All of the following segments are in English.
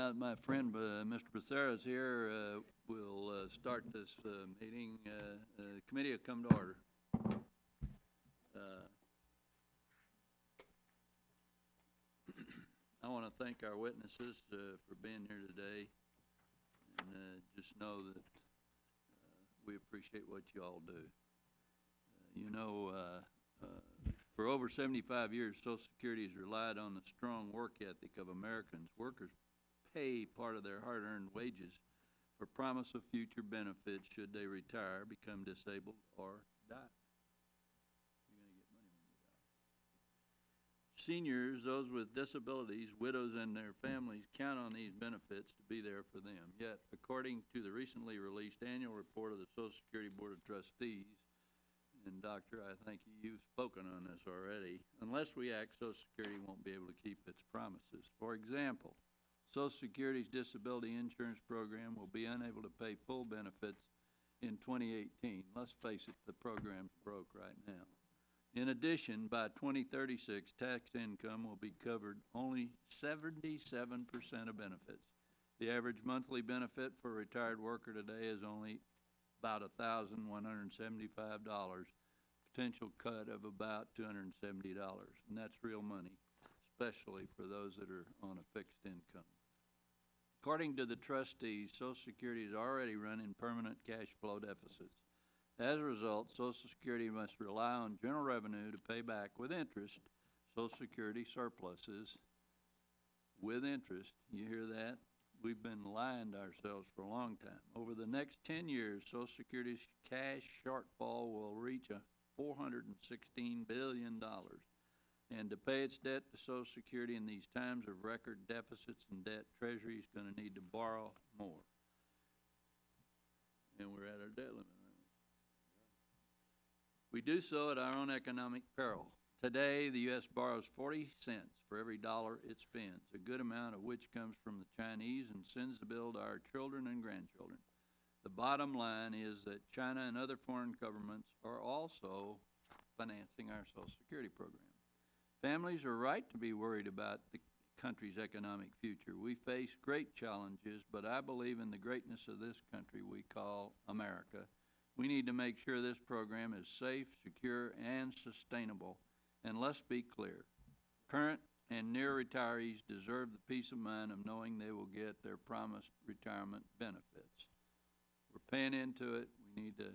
Now that my friend Mr. Becerra is here, we'll start this meeting. The committee will come to order. I want to thank our witnesses for being here today, and just know that we appreciate what you all do. For over 75 years, Social Security has relied on the strong work ethic of Americans. Workers pay part of their hard-earned wages for promise of future benefits should they retire, become disabled, or die. You're going to get money when you die. Seniors, those with disabilities, widows, and their families count on these benefits to be there for them. Yet, according to the recently released annual report of the Social Security Board of Trustees, and Doctor, I think you've spoken on this already, unless we act, Social Security won't be able to keep its promises. For example, Social Security's disability insurance program will be unable to pay full benefits in 2018. Let's face it, the program's broke right now. In addition, by 2036, tax income will be covered only 77% of benefits. The average monthly benefit for a retired worker today is only about $1,175, potential cut of about $270, and that's real money, especially for those that are on a fixed income. According to the trustees, Social Security is already running permanent cash flow deficits. As a result, Social Security must rely on general revenue to pay back with interest Social Security surpluses with interest. You hear that? We've been lying to ourselves for a long time. Over the next 10 years, Social Security's cash shortfall will reach $416 billion. And to pay its debt to Social Security in these times of record deficits and debt, Treasury is going to need to borrow more. And we're at our debt limit, aren't we? We do so at our own economic peril. Today, the U.S. borrows 40 cents for every dollar it spends, a good amount of which comes from the Chinese and sends the bill to our children and grandchildren. The bottom line is that China and other foreign governments are also financing our Social Security program. Families are right to be worried about the country's economic future. We face great challenges, but I believe in the greatness of this country we call America. We need to make sure this program is safe, secure, and sustainable. And let's be clear, current and near retirees deserve the peace of mind of knowing they will get their promised retirement benefits. We're paying into it. We need to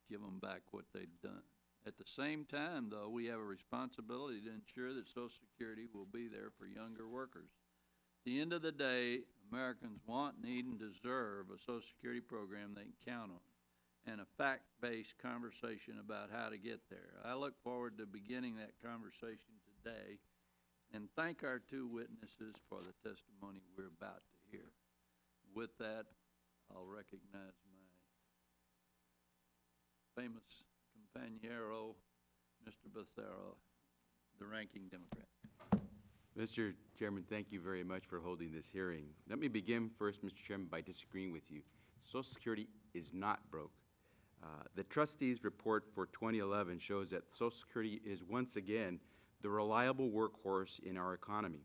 give them back what they've done. At the same time, though, we have a responsibility to ensure that Social Security will be there for younger workers. At the end of the day, Americans want, need, and deserve a Social Security program they can count on, and a fact-based conversation about how to get there. I look forward to beginning that conversation today, and thank our two witnesses for the testimony we're about to hear. With that, I'll recognize my famous compañero, Mr. Becerra, the ranking Democrat. Mr. Chairman, thank you very much for holding this hearing. Let me begin first, Mr. Chairman, by disagreeing with you. Social Security is not broke. The trustees' report for 2011 shows that Social Security is once again the reliable workhorse in our economy.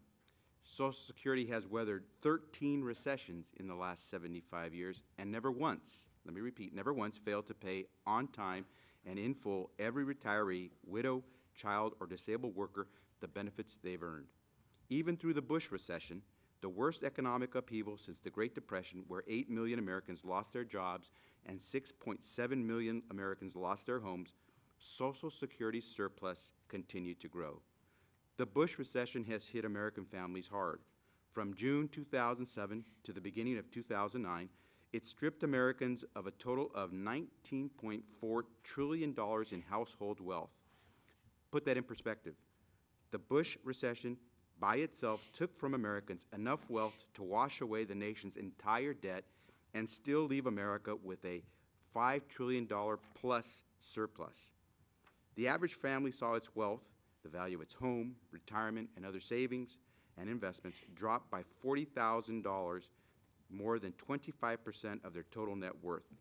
Social Security has weathered 13 recessions in the last 75 years and never once, let me repeat, never once failed to pay on time and in full every retiree, widow, child, or disabled worker the benefits they've earned. Even through the Bush recession, the worst economic upheaval since the Great Depression, where 8 million Americans lost their jobs and 6.7 million Americans lost their homes, Social Security's surplus continued to grow. The Bush recession has hit American families hard. From June 2007 to the beginning of 2009, it stripped Americans of a total of $19.4 trillion in household wealth. Put that in perspective. The Bush recession by itself took from Americans enough wealth to wash away the nation's entire debt and still leave America with a $5 trillion plus surplus. The average family saw its wealth, the value of its home, retirement, and other savings and investments drop by $40,000, more than 25% of their total net worth.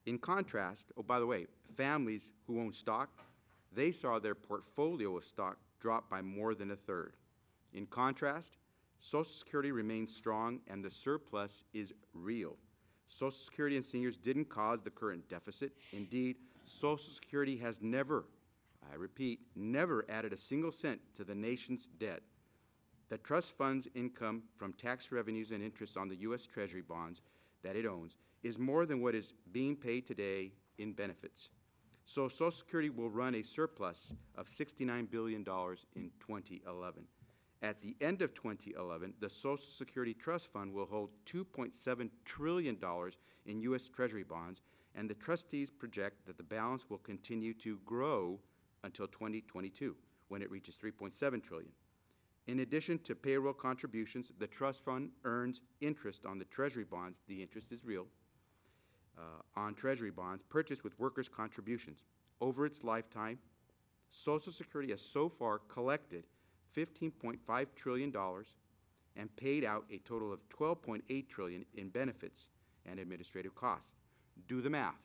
In contrast, oh, by the way, families who own stock, they saw their portfolio of stock drop by more than a third. In contrast, Social Security remains strong and the surplus is real. Social Security and seniors didn't cause the current deficit. Indeed, Social Security has never, I repeat, never added a single cent to the nation's debt. The trust fund's income from tax revenues and interest on the U.S. Treasury bonds that it owns is more than what is being paid today in benefits. So Social Security will run a surplus of $69 billion in 2011. At the end of 2011, the Social Security Trust Fund will hold $2.7 trillion in U.S. Treasury bonds, and the trustees project that the balance will continue to grow until 2022, when it reaches $3.7 trillion. In addition to payroll contributions, the trust fund earns interest on the Treasury bonds. The interest is real. On Treasury bonds purchased with workers' contributions. Over its lifetime, Social Security has so far collected $15.5 trillion and paid out a total of $12.8 trillion in benefits and administrative costs. Do the math.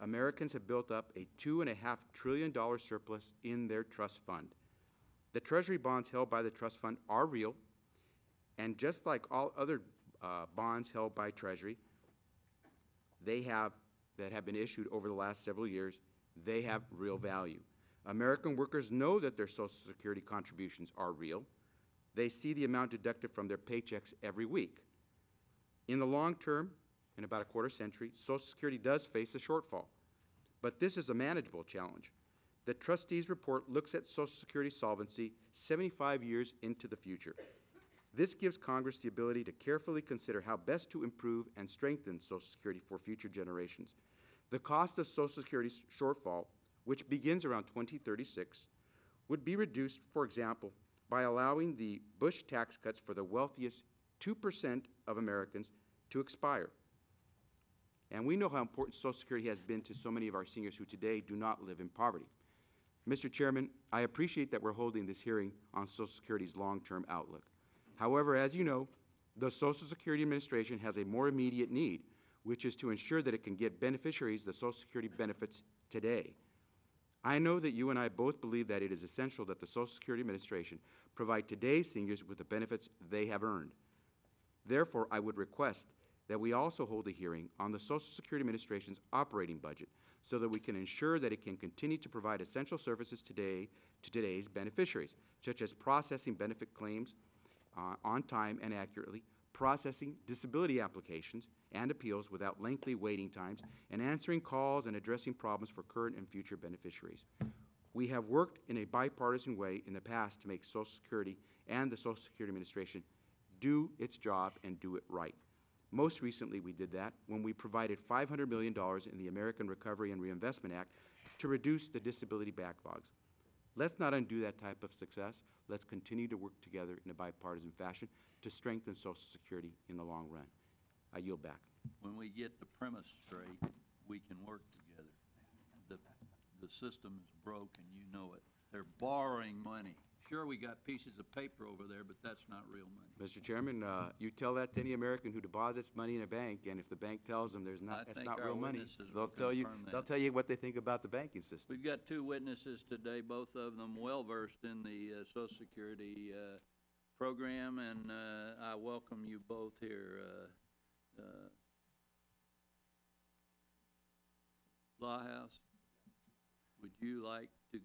Americans have built up a $2.5 trillion surplus in their trust fund. The Treasury bonds held by the trust fund are real, and just like all other bonds held by Treasury, that have been issued over the last several years, they have real value. American workers know that their Social Security contributions are real. They see the amount deducted from their paychecks every week. In the long term, in about a quarter century, Social Security does face a shortfall, but this is a manageable challenge. The trustees' report looks at Social Security solvency 75 years into the future. This gives Congress the ability to carefully consider how best to improve and strengthen Social Security for future generations. The cost of Social Security's shortfall, which begins around 2036, would be reduced, for example, by allowing the Bush tax cuts for the wealthiest 2% of Americans to expire. And we know how important Social Security has been to so many of our seniors who today do not live in poverty. Mr. Chairman, I appreciate that we're holding this hearing on Social Security's long-term outlook. However, as you know, the Social Security Administration has a more immediate need, which is to ensure that it can get beneficiaries the Social Security benefits today. I know that you and I both believe that it is essential that the Social Security Administration provide today's seniors with the benefits they have earned. Therefore, I would request that we also hold a hearing on the Social Security Administration's operating budget so that we can ensure that it can continue to provide essential services today to today's beneficiaries, such as processing benefit claims on time and accurately, processing disability applications and appeals without lengthy waiting times, and answering calls and addressing problems for current and future beneficiaries. We have worked in a bipartisan way in the past to make Social Security and the Social Security Administration do its job and do it right. Most recently, we did that when we provided $500 million in the American Recovery and Reinvestment Act to reduce the disability backlogs. Let's not undo that type of success. Let's continue to work together in a bipartisan fashion to strengthen Social Security in the long run. I yield back. When we get the premise straight, we can work together. The system is broke, and you know it. They're borrowing money. Sure, we got pieces of paper over there, but that's not real money. Mr. Chairman, you tell that to any American who deposits money in a bank, and if the bank tells them that's not real money, they'll tell you what they think about the banking system. We've got two witnesses today, both of them well-versed in the Social Security program, and I welcome you both here. Lawhouse, would you like to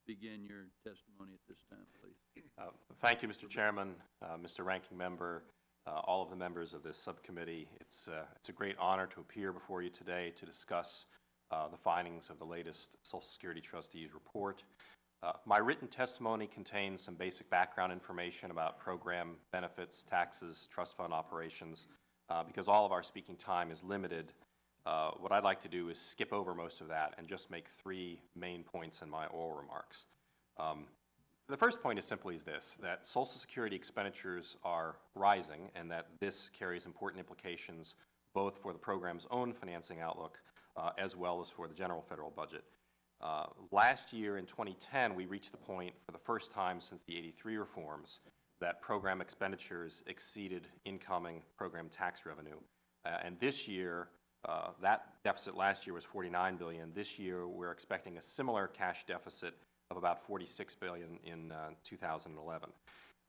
begin your testimony at this time, please? Thank you, Mr. Chairman, Mr. Ranking Member, all of the members of this subcommittee. It's a great honor to appear before you today to discuss the findings of the latest Social Security Trustees report. My written testimony contains some basic background information about program benefits, taxes, trust fund operations. Because all of our speaking time is limited, what I'd like to do is skip over most of that and just make three main points in my oral remarks. The first point is simply this, that Social Security expenditures are rising and that this carries important implications both for the program's own financing outlook as well as for the general federal budget. Last year in 2010, we reached the point for the first time since the '83 reforms that program expenditures exceeded incoming program tax revenue. And this year, that deficit last year was $49 billion. This year, we're expecting a similar cash deficit of about $46 billion in 2011.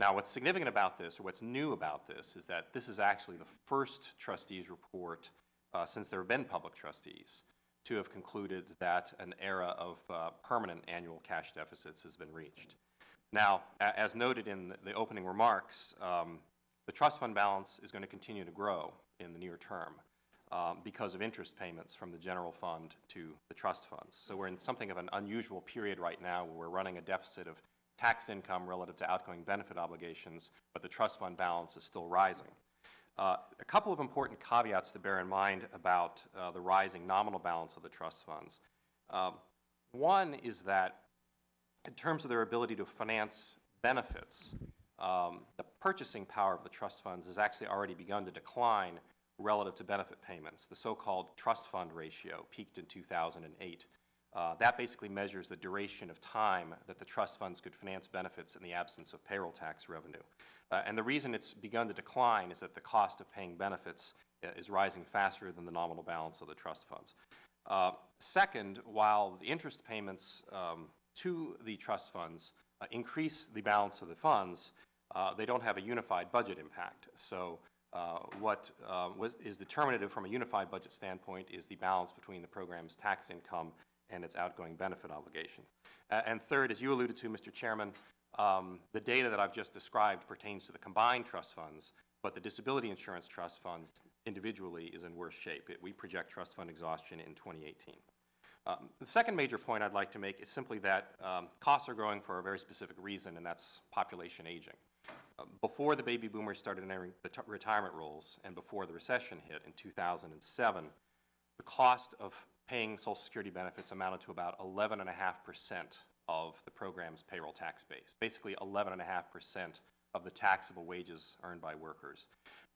Now, what's significant about this, or what's new about this, is that this is actually the first trustees report since there have been public trustees to have concluded that an era of permanent annual cash deficits has been reached. Now, as noted in the opening remarks, the trust fund balance is going to continue to grow in the near term because of interest payments from the general fund to the trust funds. So we're in something of an unusual period right now where we're running a deficit of tax income relative to outgoing benefit obligations, but the trust fund balance is still rising. A couple of important caveats to bear in mind about the rising nominal balance of the trust funds. One is that in terms of their ability to finance benefits, the purchasing power of the trust funds has actually already begun to decline relative to benefit payments. The so-called trust fund ratio peaked in 2008. That basically measures the duration of time that the trust funds could finance benefits in the absence of payroll tax revenue. And the reason it's begun to decline is that the cost of paying benefits is rising faster than the nominal balance of the trust funds. Second, while the interest payments to the trust funds increase the balance of the funds, they don't have a unified budget impact. So what is determinative from a unified budget standpoint is the balance between the program's tax income and its outgoing benefit obligations. And third, as you alluded to, Mr. Chairman, the data that I've just described pertains to the combined trust funds, but the disability insurance trust funds individually is in worse shape. We project trust fund exhaustion in 2018. The second major point I'd like to make is simply that costs are growing for a very specific reason, and that's population aging. Before the baby boomers started entering the retirement rolls and before the recession hit in 2007, the cost of paying Social Security benefits amounted to about 11.5% of the program's payroll tax base, basically 11.5% of the taxable wages earned by workers.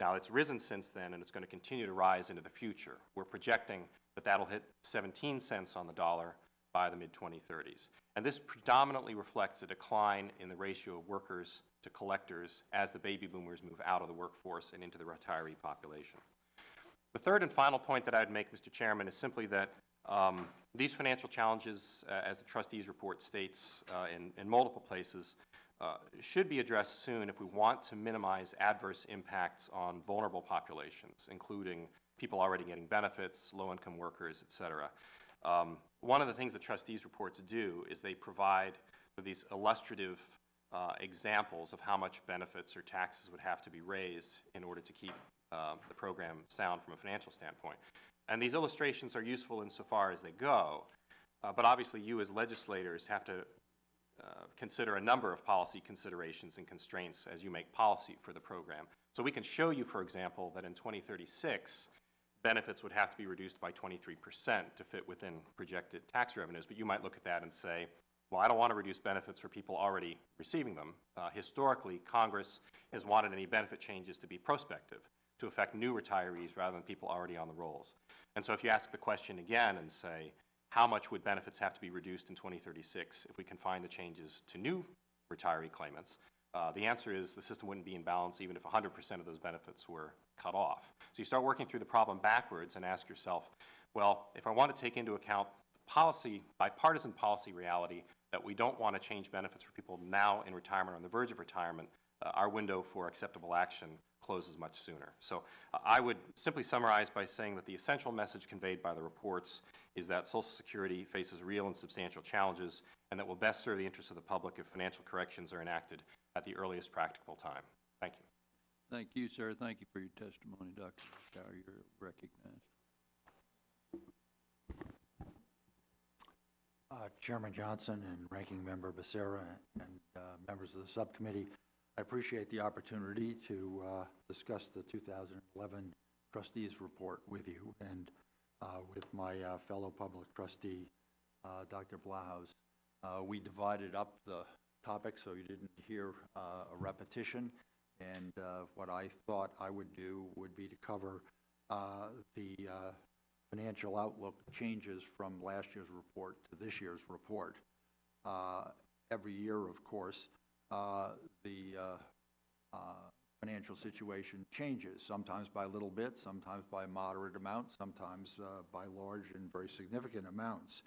Now, it's risen since then, and it's going to continue to rise into the future. We're projecting that that'll hit 17 cents on the dollar by the mid-2030s. And this predominantly reflects a decline in the ratio of workers to collectors as the baby boomers move out of the workforce and into the retiree population. The third and final point that I'd make, Mr. Chairman, is simply that these financial challenges, as the trustees report states in multiple places, should be addressed soon if we want to minimize adverse impacts on vulnerable populations, including people already getting benefits, low-income workers, et cetera. One of the things the trustees reports do is they provide these illustrative examples of how much benefits or taxes would have to be raised in order to keep the program sound from a financial standpoint. And these illustrations are useful insofar as they go, but obviously you as legislators have to consider a number of policy considerations and constraints as you make policy for the program. So we can show you, for example, that in 2036, benefits would have to be reduced by 23% to fit within projected tax revenues, but you might look at that and say, well, I don't want to reduce benefits for people already receiving them. Historically, Congress has wanted any benefit changes to be prospective, to affect new retirees rather than people already on the rolls. And so if you ask the question again and say, how much would benefits have to be reduced in 2036 if we confine the changes to new retiree claimants? The answer is the system wouldn't be in balance even if 100% of those benefits were cut off. So you start working through the problem backwards and ask yourself, well, if I want to take into account policy, bipartisan policy reality that we don't want to change benefits for people now in retirement or on the verge of retirement, our window for acceptable action closes much sooner. So I would simply summarize by saying that the essential message conveyed by the reports is that Social Security faces real and substantial challenges and that will best serve the interests of the public if financial corrections are enacted at the earliest practicable time. Thank you. Thank you, sir. Thank you for your testimony, Dr. Schauer. You're recognized. Chairman Johnson and Ranking Member Becerra and members of the subcommittee, I appreciate the opportunity to discuss the 2011 trustees report with you and with my fellow public trustee, Dr. Blahaus. We divided up the topic so you didn't hear a repetition, and what I thought I would do would be to cover the financial outlook changes from last year's report to this year's report. Every year, of course, the financial situation changes, sometimes by little bits, sometimes by moderate amounts, sometimes by large and very significant amounts.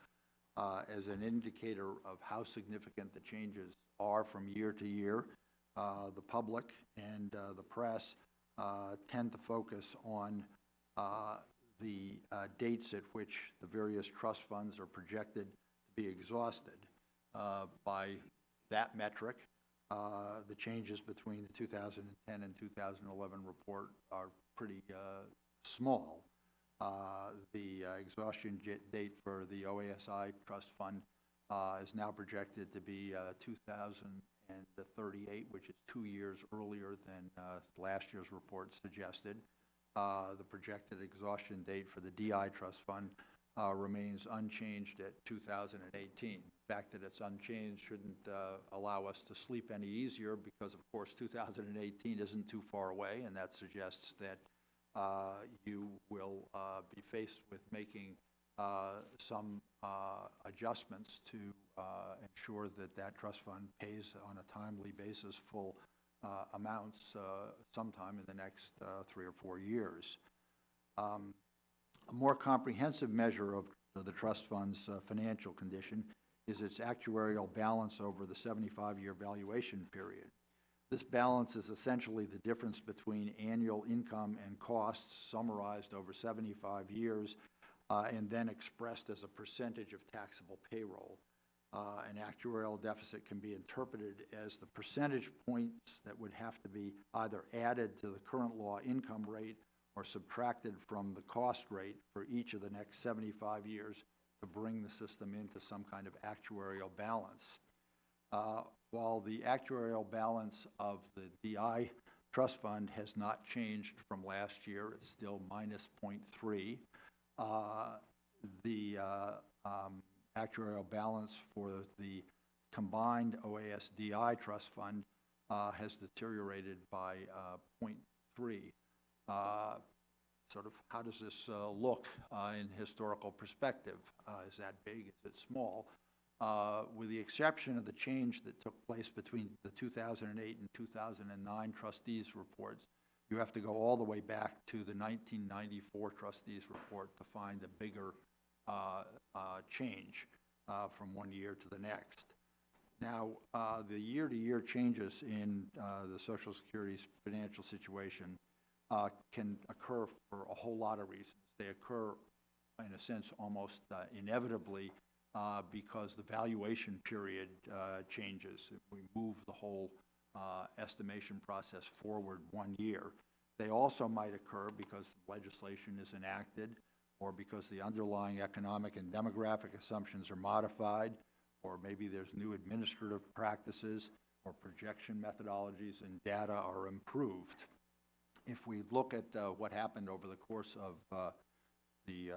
As an indicator of how significant the changes are from year to year, the public and the press tend to focus on the dates at which the various trust funds are projected to be exhausted. By that metric, the changes between the 2010 and 2011 report are pretty small. The exhaustion date for the OASI Trust Fund is now projected to be 2038, which is 2 years earlier than last year's report suggested. The projected exhaustion date for the DI Trust Fund remains unchanged at 2018. The fact that it's unchanged shouldn't allow us to sleep any easier because, of course, 2018 isn't too far away, and that suggests that you will be faced with making some adjustments to ensure that that trust fund pays on a timely basis full amounts sometime in the next 3 or 4 years. A more comprehensive measure of the trust fund's financial condition is its actuarial balance over the 75-year valuation period. This balance is essentially the difference between annual income and costs summarized over 75 years and then expressed as a percentage of taxable payroll. An actuarial deficit can be interpreted as the percentage points that would have to be either added to the current law income rate or subtracted from the cost rate for each of the next 75 years to bring the system into some kind of actuarial balance. While the actuarial balance of the DI trust fund has not changed from last year, it's still minus 0.3. The actuarial balance for the combined OAS-DI trust fund has deteriorated by 0.3. Sort of how does this look in historical perspective? Is that big? Is it small? With the exception of the change that took place between the 2008 and 2009 trustees reports, you have to go all the way back to the 1994 trustees report to find a bigger change from one year to the next. Now, the year-to-year changes in the Social Security's financial situation can occur for a whole lot of reasons. They occur, in a sense, almost inevitably because the valuation period changes. If we move the whole estimation process forward 1 year. They also might occur because legislation is enacted or because the underlying economic and demographic assumptions are modified, or maybe there's new administrative practices or projection methodologies and data are improved. If we look at what happened over the course of the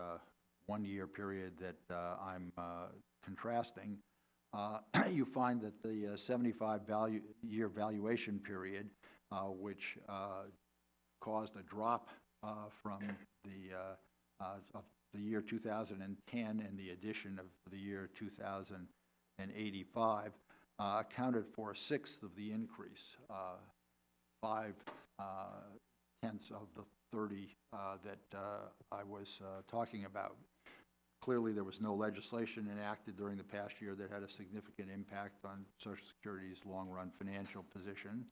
1 year period that I'm contrasting, you find that the 75-year valuation period, which caused a drop from of the year 2010 and the addition of the year 2085, accounted for a sixth of the increase, 5/10 of the 30 that I was talking about. Clearly, there was no legislation enacted during the past year that had a significant impact on Social Security's long-run financial position.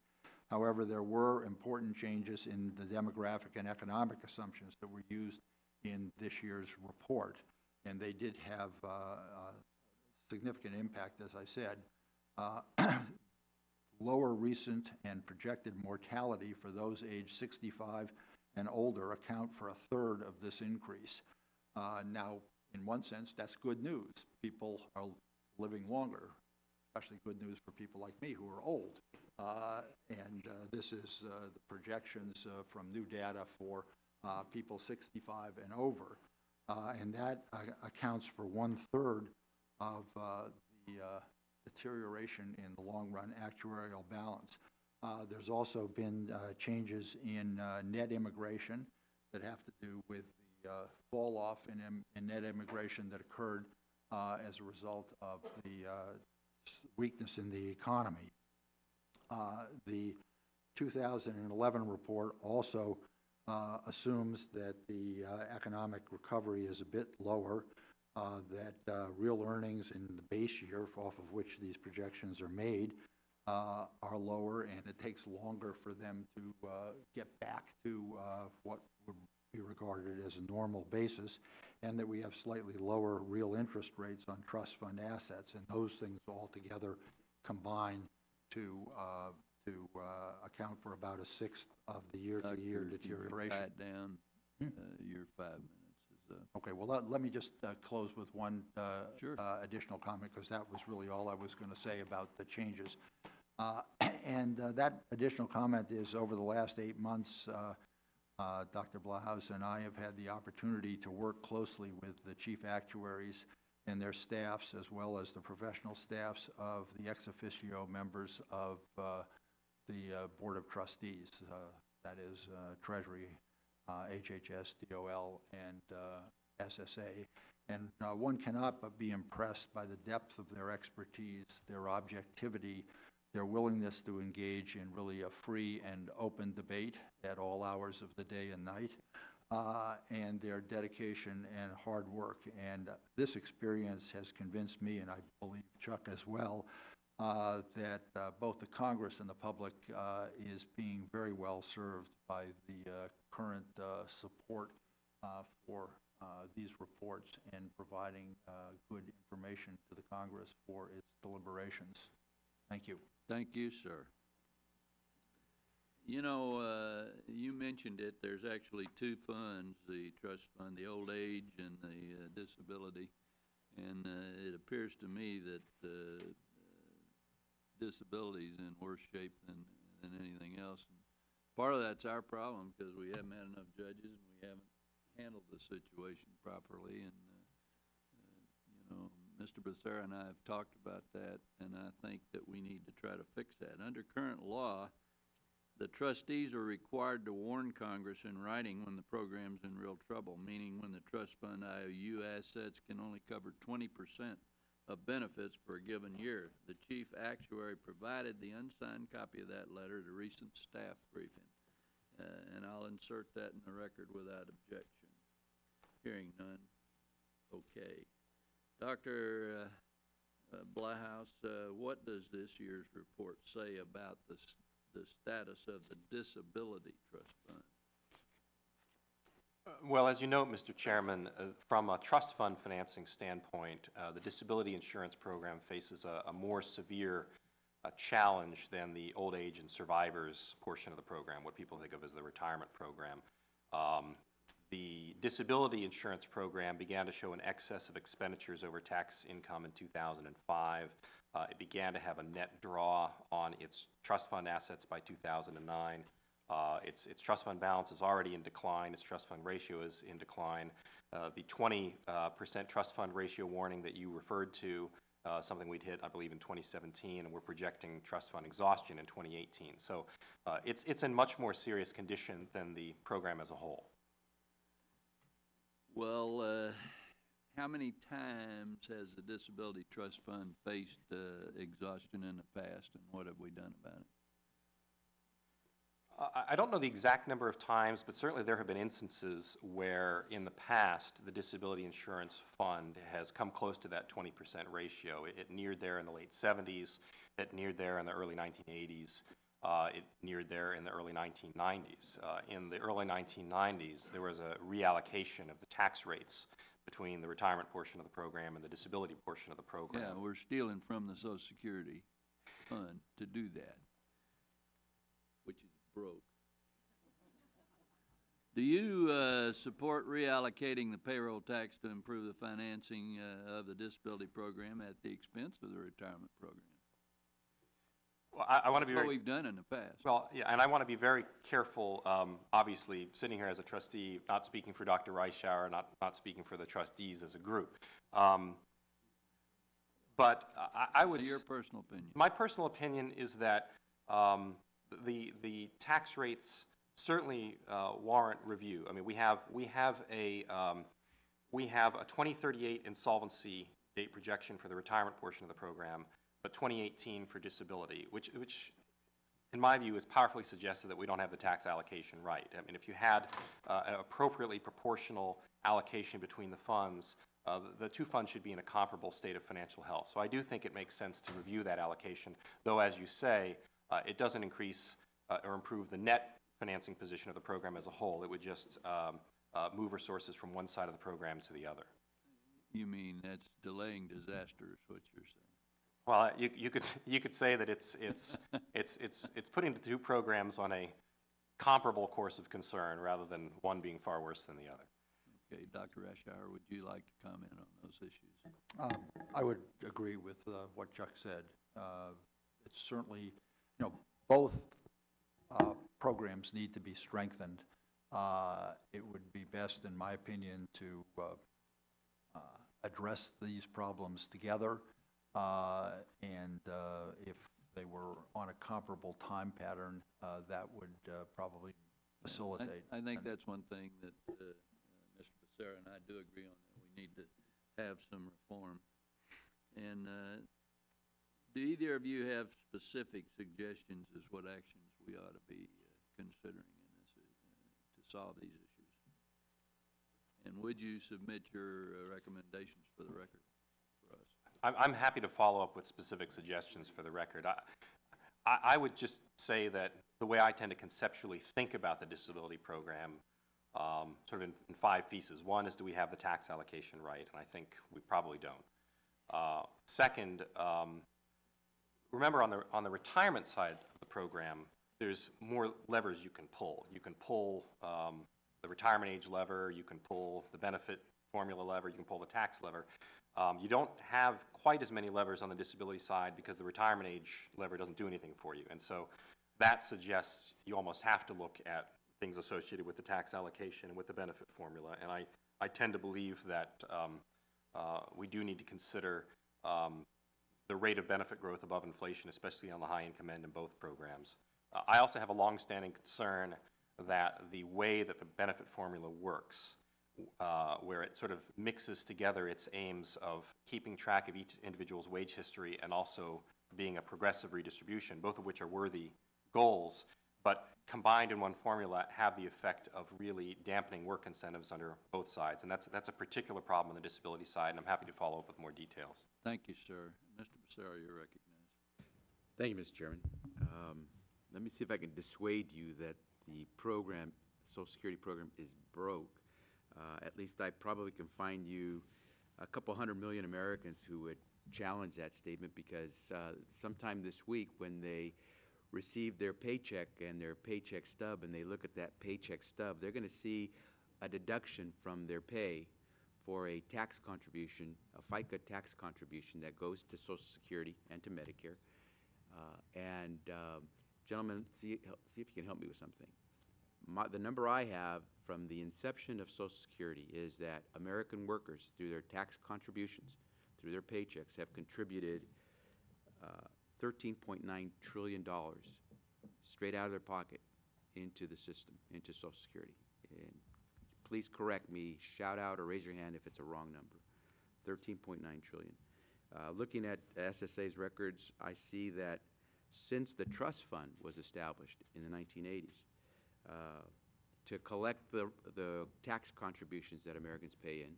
However, there were important changes in the demographic and economic assumptions that were used in this year's report, and they did have significant impact, as I said. Lower recent and projected mortality for those aged 65 and older account for a third of this increase. Now, in one sense, that's good news. People are living longer, especially good news for people like me who are old. This is the projections from new data for people 65 and over. And that accounts for 1/3 of the deterioration in the long-run actuarial balance. There's also been changes in net immigration that have to do with the fall-off in net immigration that occurred as a result of the weakness in the economy. The 2011 report also assumes that the economic recovery is a bit lower, that real earnings in the base year off of which these projections are made are lower, and it takes longer for them to get back to what would be regarded as a normal basis, and that we have slightly lower real interest rates on trust fund assets, and those things all together combine to account for about a sixth of the year-to-year deterioration. Tie it down, your 5 minutes. Okay, well, let me just close with one Sure. Additional comment, because that was really all I was going to say about the changes. And that additional comment is, over the last 8 months, Dr. Blahaus and I have had the opportunity to work closely with the chief actuaries and their staffs, as well as the professional staffs of the ex officio members of the Board of Trustees, that is Treasury, HHS, DOL, and SSA. And one cannot but be impressed by the depth of their expertise, their objectivity, their willingness to engage in really a free and open debate at all hours of the day and night, and their dedication and hard work. And this experience has convinced me, and I believe Chuck as well, that both the Congress and the public is being very well served by the current support for these reports and providing good information to the Congress for its deliberations. Thank you. Thank you, sir. You know, you mentioned it, there's actually two funds, the trust fund, the old age and the disability, and it appears to me that disability is in worse shape than anything else. And part of that's our problem, because we haven't had enough judges and we haven't handled the situation properly. And you know, Mr. Becerra and I have talked about that, and I think that we need to try to fix that. Under current law, the trustees are required to warn Congress in writing when the program's in real trouble, meaning when the trust fund IOU assets can only cover 20% of benefits for a given year. The chief actuary provided the unsigned copy of that letter at a recent staff briefing, and I'll insert that in the record without objection. Hearing none, okay. Dr. Blahaus, what does this year's report say about the status of the Disability Trust Fund? Well, as you note, Mr. Chairman, from a trust fund financing standpoint, the disability insurance program faces a more severe challenge than the old age and survivors portion of the program, what people think of as the retirement program. The disability insurance program began to show an excess of expenditures over tax income in 2005. It began to have a net draw on its trust fund assets by 2009. Its trust fund balance is already in decline. Its trust fund ratio is in decline. The 20% trust fund ratio warning that you referred to, something we'd hit, I believe, in 2017, and we're projecting trust fund exhaustion in 2018. So it's in much more serious condition than the program as a whole. Well, how many times has the Disability Trust Fund faced exhaustion in the past, and what have we done about it? I don't know the exact number of times, but certainly there have been instances where in the past the disability insurance fund has come close to that 20% ratio. It neared there in the late 70s, it neared there in the early 1980s, it neared there in the early 1990s. In the early 1990s, there was a reallocation of the tax rates between the retirement portion of the program and the disability portion of the program. Yeah, we're stealing from the Social Security Fund to do that, which is broke. Do you support reallocating the payroll tax to improve the financing of the disability program at the expense of the retirement program? Well, I want to be That's very, what we've done in the past. well, yeah, and I want to be very careful, obviously, sitting here as a trustee, not speaking for Dr. Reischauer, not speaking for the trustees as a group. But I would... Your personal opinion. My personal opinion is that the tax rates certainly warrant review. I mean, we have a 2038 insolvency date projection for the retirement portion of the program, but 2018 for disability, which in my view is powerfully suggested that we don't have the tax allocation right. I mean, if you had an appropriately proportional allocation between the funds, the two funds should be in a comparable state of financial health. So I do think it makes sense to review that allocation, though, as you say, it doesn't increase or improve the net financing position of the program as a whole. It would just move resources from one side of the program to the other. You mean that's delaying disaster is what you're saying? Well, you could say that it's putting the two programs on a comparable course of concern rather than one being far worse than the other. Okay, Dr. Ashauer, would you like to comment on those issues? I would agree with what Chuck said. It's certainly, both programs need to be strengthened. It would be best, in my opinion, to address these problems together, and if they were on a comparable time pattern, that would probably facilitate. I think that's one thing that Mr. Becerra and I do agree on, that we need to have some reform. And do either of you have specific suggestions as what actions we ought to be considering in this to solve these issues? And would you submit your recommendations for the record for us? I'm happy to follow up with specific suggestions for the record. I would just say that the way I tend to conceptually think about the disability program, sort of in 5 pieces. One is, do we have the tax allocation right? And I think we probably don't. Second, remember on the retirement side of the program, there's more levers you can pull. You can pull the retirement age lever, you can pull the benefit formula lever, you can pull the tax lever. You don't have quite as many levers on the disability side because the retirement age lever doesn't do anything for you. And so that suggests you almost have to look at things associated with the tax allocation and with the benefit formula. And I tend to believe that we do need to consider the rate of benefit growth above inflation, especially on the high income end in both programs. I also have a longstanding concern that the way that the benefit formula works, where it sort of mixes together its aims of keeping track of each individual's wage history and also being a progressive redistribution, both of which are worthy goals, but combined in one formula have the effect of really dampening work incentives under both sides. And that's a particular problem on the disability side, and I'm happy to follow up with more details. Thank you, sir. Mr. Becerra, you're recognized. Thank you, Mr. Chairman. Let me see if I can dissuade you that the program, Social Security program, is broke. At least I probably can find you a couple 100 million Americans who would challenge that statement, because sometime this week when they receive their paycheck and their paycheck stub and they look at that paycheck stub, they're going to see a deduction from their pay for a tax contribution, a FICA tax contribution that goes to Social Security and to Medicare. Gentlemen, see if you can help me with something. The number I have from the inception of Social Security is that American workers, through their tax contributions, through their paychecks, have contributed $13.9 trillion straight out of their pocket into the system, into Social Security. And please correct me, shout out or raise your hand if it's a wrong number. 13.9 trillion. Looking at SSA's records, I see that since the trust fund was established in the 1980s, to collect the tax contributions that Americans pay in,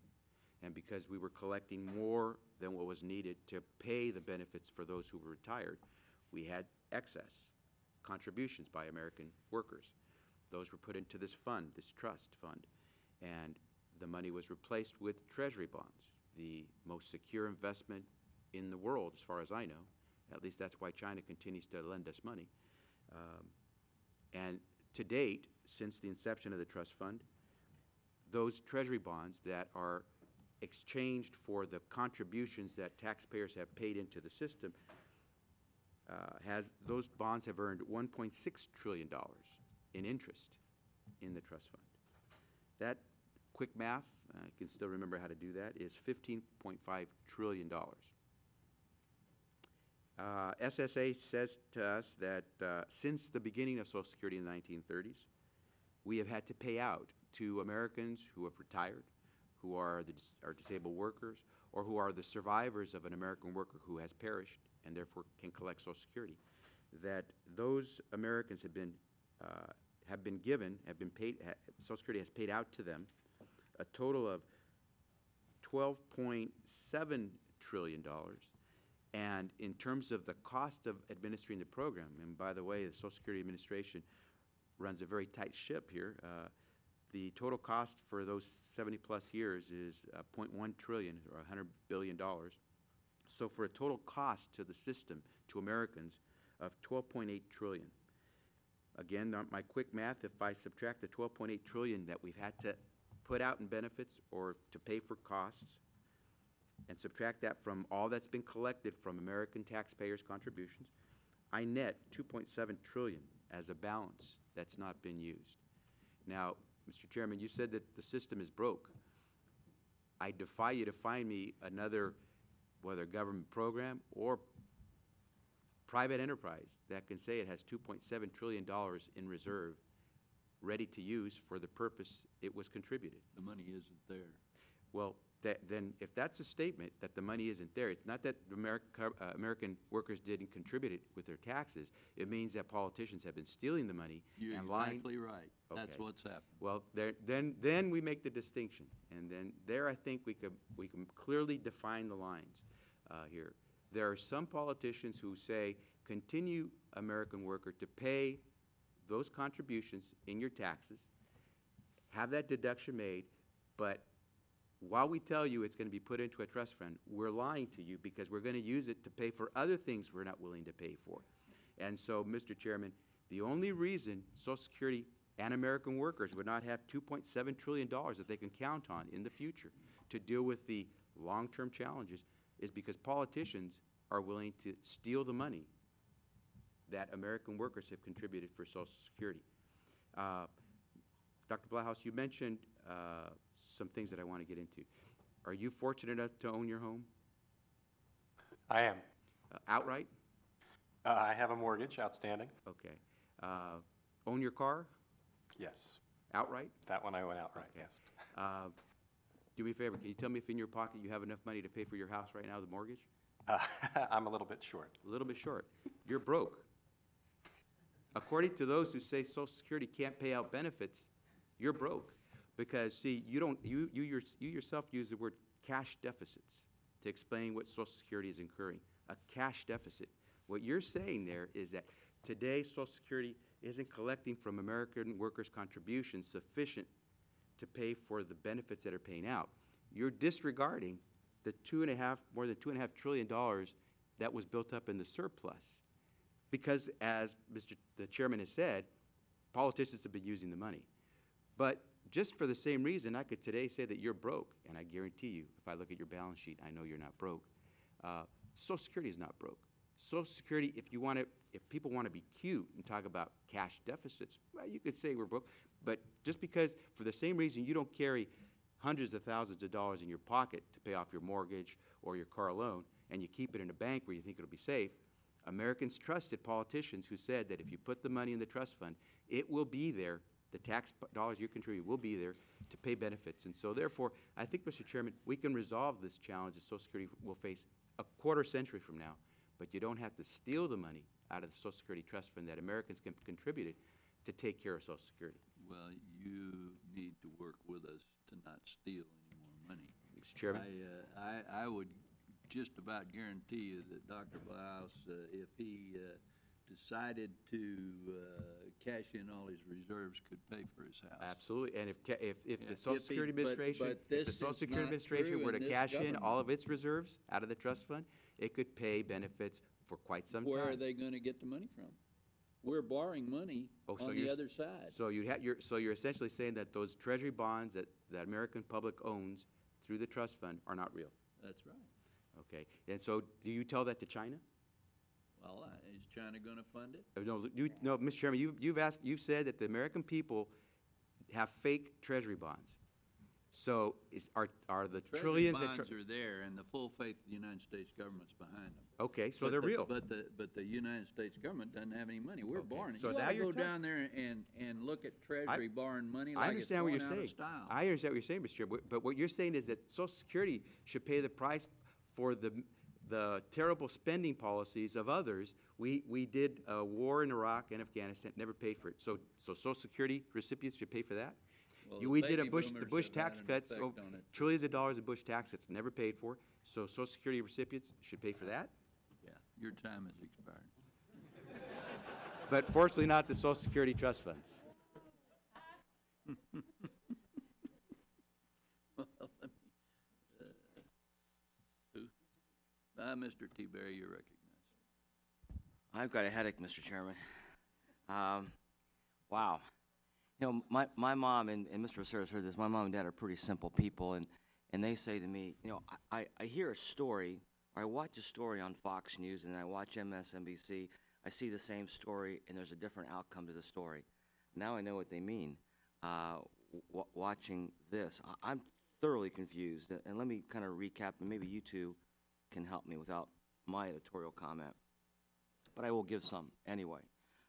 and because we were collecting more than what was needed to pay the benefits for those who were retired, we had excess contributions by American workers. Those were put into this fund, this trust fund, and the money was replaced with Treasury bonds, the most secure investment in the world, as far as I know. At least that's why China continues to lend us money. And to date, since the inception of the trust fund, those Treasury bonds that are exchanged for the contributions that taxpayers have paid into the system, those bonds have earned $1.6 trillion in interest in the trust fund. That quick math, I can still remember how to do that, is $15.5 trillion. SSA says to us that since the beginning of Social Security in the 1930s, we have had to pay out to Americans who have retired, who are disabled workers, or who are the survivors of an American worker who has perished and therefore can collect Social Security, that those Americans have been paid, Social Security has paid out to them a total of $12.7 trillion. And in terms of the cost of administering the program, and by the way, the Social Security Administration runs a very tight ship here. The total cost for those 70-plus years is $0.1 trillion, or $100 billion. So for a total cost to the system, to Americans, of $12.8 trillion. Again, my quick math, if I subtract the $12.8 trillion that we've had to put out in benefits or to pay for costs, and subtract that from all that's been collected from American taxpayers' contributions, I net $2.7 trillion as a balance that's not been used. Now, Mr. Chairman, you said that the system is broke. I defy you to find me another, whether government program or private enterprise, that can say it has $2.7 trillion in reserve ready to use for the purpose it was contributed. The money isn't there. Well, then if that's a statement that the money isn't there, it's not that American workers didn't contribute it with their taxes. It means that politicians have been stealing the money You're and lying. exactly right. That's Okay. what's happened. Well, then we make the distinction, and then there I think we can clearly define the lines here. There are some politicians who say, continue, American worker, to pay those contributions in your taxes, have that deduction made, but while we tell you it's going to be put into a trust fund, we're lying to you because we're going to use it to pay for other things we're not willing to pay for. And so, Mr. Chairman, the only reason Social Security and American workers would not have $2.7 trillion that they can count on in the future to deal with the long-term challenges is because politicians are willing to steal the money that American workers have contributed for Social Security. Dr. Blauhaus, you mentioned some things that I want to get into. Are you fortunate enough to own your home? I am. Outright? I have a mortgage outstanding. Okay. Own your car? Yes. Outright? That one I went outright, Okay. yes. Do me a favor, can you tell me if in your pocket you have enough money to pay for your house right now, the mortgage? I'm a little bit short. A little bit short. You're broke. According to those who say Social Security can't pay out benefits, you're broke. Because, see, you yourself use the word cash deficits to explain what Social Security is incurring, a cash deficit. What you're saying there is that today Social Security isn't collecting from American workers' contributions sufficient to pay for the benefits that are paying out. You're disregarding the more than $2.5 trillion that was built up in the surplus. Because, as the chairman has said, politicians have been using the money. But just for the same reason, I could today say that you're broke, and I guarantee you, if I look at your balance sheet, I know you're not broke. Social Security is not broke. Social Security, if people want to be cute and talk about cash deficits, well, you could say we're broke, but just because, for the same reason, you don't carry hundreds of thousands of dollars in your pocket to pay off your mortgage or your car loan, and you keep it in a bank where you think it'll be safe, Americans trusted politicians who said that if you put the money in the trust fund, it will be there. The tax dollars you contribute will be there to pay benefits. And so, therefore, I think, Mr. Chairman, we can resolve this challenge that Social Security will face a quarter century from now, but you don't have to steal the money out of the Social Security Trust Fund that Americans can contribute to take care of Social Security. Well, you need to work with us to not steal any more money. Mr. Chairman? I would just about guarantee you that Dr. Blauhaus, if he decided to cash in all his reserves, could pay for his house. Absolutely, and if the Yeah, Social if he- Security but Administration, if this the Social is Security not Administration true were to in this cash in government. all of its reserves out of the trust fund, it could pay benefits for quite some time. Where are they going to get the money from? We're borrowing money Oh, so on you're the s- other side. So you're essentially saying that those treasury bonds that the American public owns through the trust fund are not real. That's right. Okay, and so do you tell that to China? Well, is China going to fund it? No, Mr. Chairman, you've said that the American people have fake treasury bonds. So are the Treasury trillions that? bonds are there, and the full faith of the United States government's behind them. Okay, so But they're the- real. But the United States government doesn't have any money. We're Okay, borrowing it. so You now ought to you're go telling- down there and look at Treasury borrowing money I like it's understand what going you're out of saying. style. I understand what you're saying, Mr. Chair, but what you're saying is that Social Security should pay the price for the terrible spending policies of others. We did a war in Iraq and Afghanistan, never paid for it. So Social Security recipients should pay for that? Well, You- the We did a baby Bush, the boomers Bush have had tax an cuts, effect over on it. trillions of dollars of Bush tax that's never paid for, so Social Security recipients should pay for that? Yeah, your time has expired. But fortunately not the Social Security trust funds. Well, let me, who? Mr. T. Berry, you're recognized. I've got a headache, Mr. Chairman. Wow. You know, my mom, and Mr. Becerra's heard this, my mom and dad are pretty simple people, and they say to me, you know, I hear a story, or I watch a story on Fox News, and I watch MSNBC, I see the same story, and there's a different outcome to the story. Now I know what they mean. Watching this, I'm thoroughly confused, and let me kind of recap, and maybe you two can help me without my editorial comment, but I will give some anyway.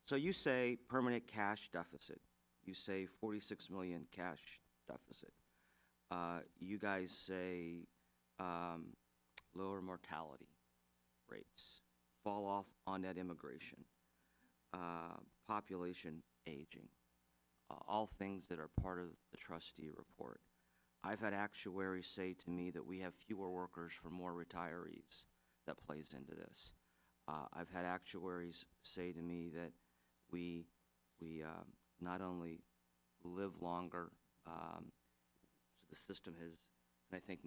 So you say permanent cash deficit. You say 46 million cash deficit. You guys say lower mortality rates, fall off on net immigration, population aging, all things that are part of the trustee report. I've had actuaries say to me that we have fewer workers for more retirees. That plays into this. I've had actuaries say to me that we not only live longer, so the system has, and I think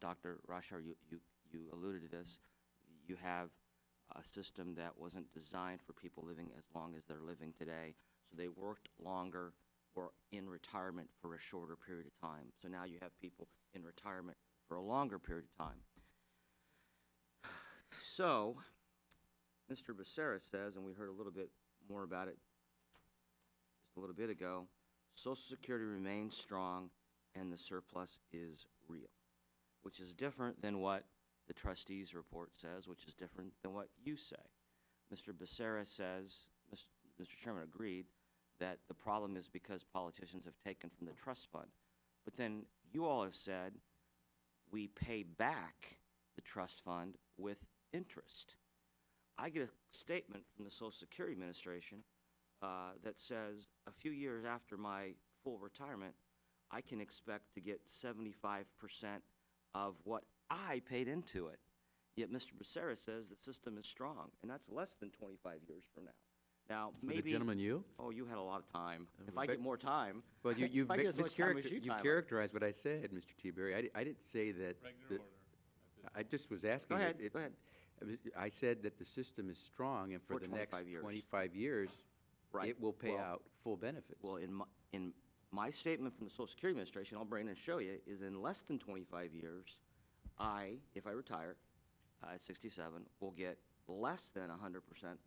Dr. Rashar, you alluded to this, you have a system that wasn't designed for people living as long as they're living today, so they worked longer or in retirement for a shorter period of time. So now you have people in retirement for a longer period of time. So, Mr. Becerra says, and we heard a little bit more about it just a little bit ago, Social Security remains strong and the surplus is real, which is different than what the trustees report says, which is different than what you say. Mr. Becerra says, Mr. Chairman agreed, that the problem is because politicians have taken from the trust fund. But then you all have said we pay back the trust fund with interest. I get a statement from the Social Security Administration that says a few years after my full retirement, I can expect to get 75% of what I paid into it. Yet Mr. Becerra says the system is strong, and that's less than 25 years from now. Now, maybe... The gentleman, you? Oh, you had a lot of time. If I get more time... Well, you've if I get as much time as you, you've characterized what I said, Mr. T. Berry. I didn't say that... I just was asking... Go ahead, go ahead. I said that the system is strong, and for the next 25 years, Right. it will pay Well, out full benefits. Well, in my statement from the Social Security Administration, I'll bring it and show you, is in less than 25 years, if I retire at 67, will get less than 100%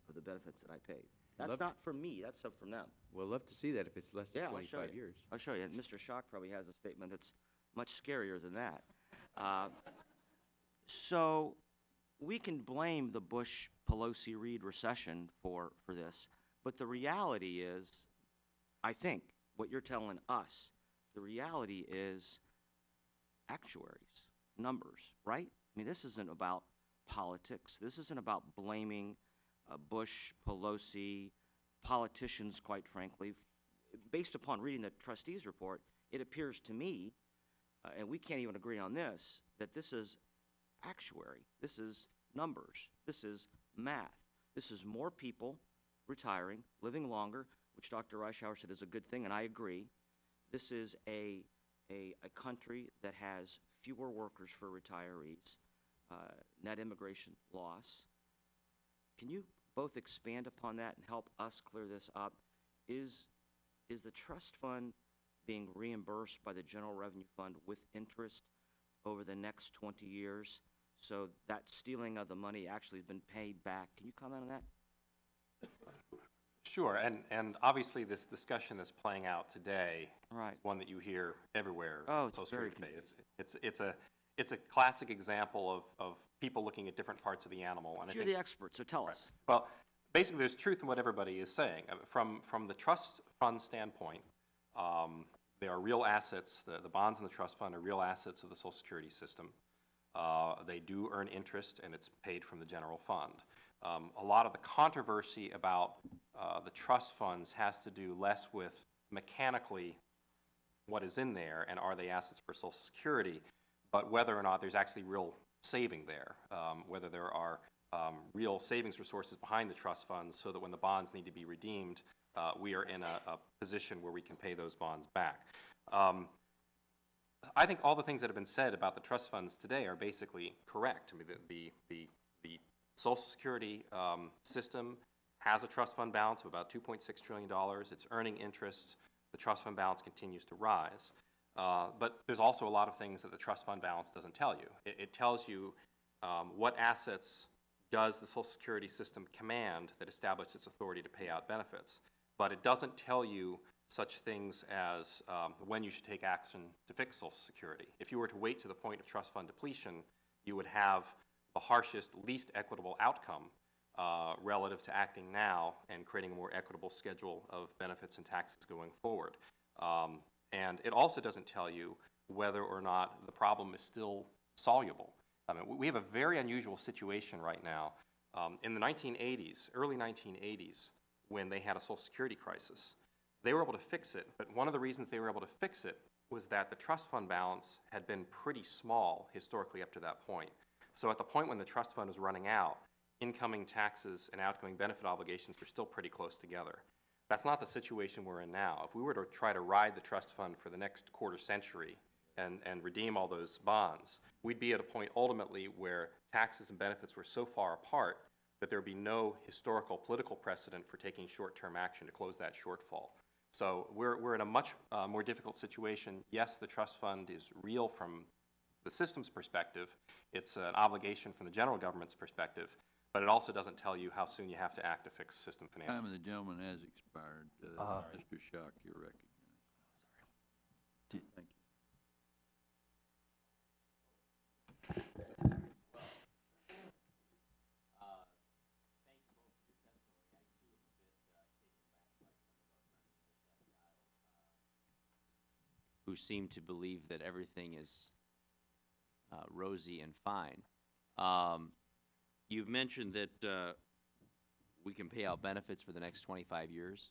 of the benefits that I paid. That's not from me, that's from them. We'll love to see that if it's less than Yeah, 25 years. I'll show you. And Mr. Schock probably has a statement that's much scarier than that. So we can blame the Bush-Pelosi-Reed recession for this, but the reality is, I think, what you're telling us, the reality is actuaries, numbers, right? I mean, this isn't about politics. This isn't about blaming Bush, Pelosi, politicians, quite frankly. Based upon reading the trustees report, it appears to me, and we can't even agree on this, that this is actuary. This is numbers. This is math. This is more people retiring, living longer, which Dr. Reischauer said is a good thing, and I agree. This is a country that has fewer workers for retirees, net immigration loss. Can you both expand upon that and help us clear this up? Is the trust fund being reimbursed by the General Revenue Fund with interest over the next 20 years? So that stealing of the money actually has been paid back. Can you comment on that? Sure, and obviously this discussion that's playing out today Right. is one that you hear everywhere. Oh, it's it's very It's a classic example of people looking at different parts of the animal. And You're the expert, so tell us. Well, basically, there's truth in what everybody is saying. From the trust fund standpoint, they are real assets. The bonds in the trust fund are real assets of the Social Security system. They do earn interest, and it's paid from the general fund. A lot of the controversy about the trust funds has to do less with mechanically what is in there and are they assets for Social Security, but whether or not there's actually real saving there, whether there are real savings resources behind the trust funds so that when the bonds need to be redeemed, we are in a position where we can pay those bonds back. I think all the things that have been said about the trust funds today are basically correct. I mean, the Social Security system has a trust fund balance of about $2.6 trillion. It's earning interest. The trust fund balance continues to rise. But there's also a lot of things that the trust fund balance doesn't tell you. It tells you what assets does the Social Security system command that establish its authority to pay out benefits. But it doesn't tell you such things as when you should take action to fix Social Security. If you were to wait to the point of trust fund depletion, you would have the harshest, least equitable outcome relative to acting now and creating a more equitable schedule of benefits and taxes going forward. And it also doesn't tell you whether or not the problem is still soluble. I mean, we have a very unusual situation right now. In the 1980s, early 1980s, when they had a Social Security crisis, they were able to fix it, but one of the reasons they were able to fix it was that the trust fund balance had been pretty small historically up to that point. So at the point when the trust fund was running out, incoming taxes and outgoing benefit obligations were still pretty close together. That's not the situation we're in now. If we were to try to ride the trust fund for the next quarter century and redeem all those bonds, we'd be at a point ultimately where taxes and benefits were so far apart that there would be no historical political precedent for taking short-term action to close that shortfall. So we're in a much more difficult situation. Yes, the trust fund is real from the system's perspective. It's an obligation from the general government's perspective, but it also doesn't tell you how soon you have to act to fix system financing. Time of the gentleman has expired. Mr. Schock, you're recognized. Thank you. Who seem to believe that everything is rosy and fine. You've mentioned that we can pay out benefits for the next 25 years,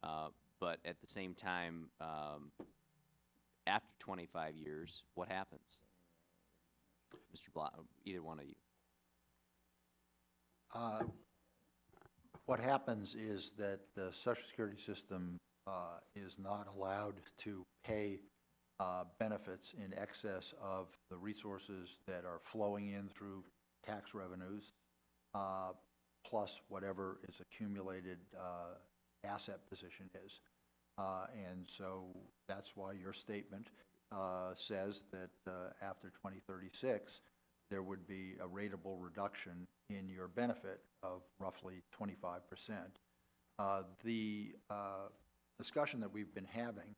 but at the same time, after 25 years, what happens? Mr. Block, either one of you. What happens is that the Social Security system is not allowed to pay benefits in excess of the resources that are flowing in through tax revenues, plus whatever is accumulated asset position is. And so that's why your statement says that after 2036, there would be a rateable reduction in your benefit of roughly 25%. The discussion that we've been having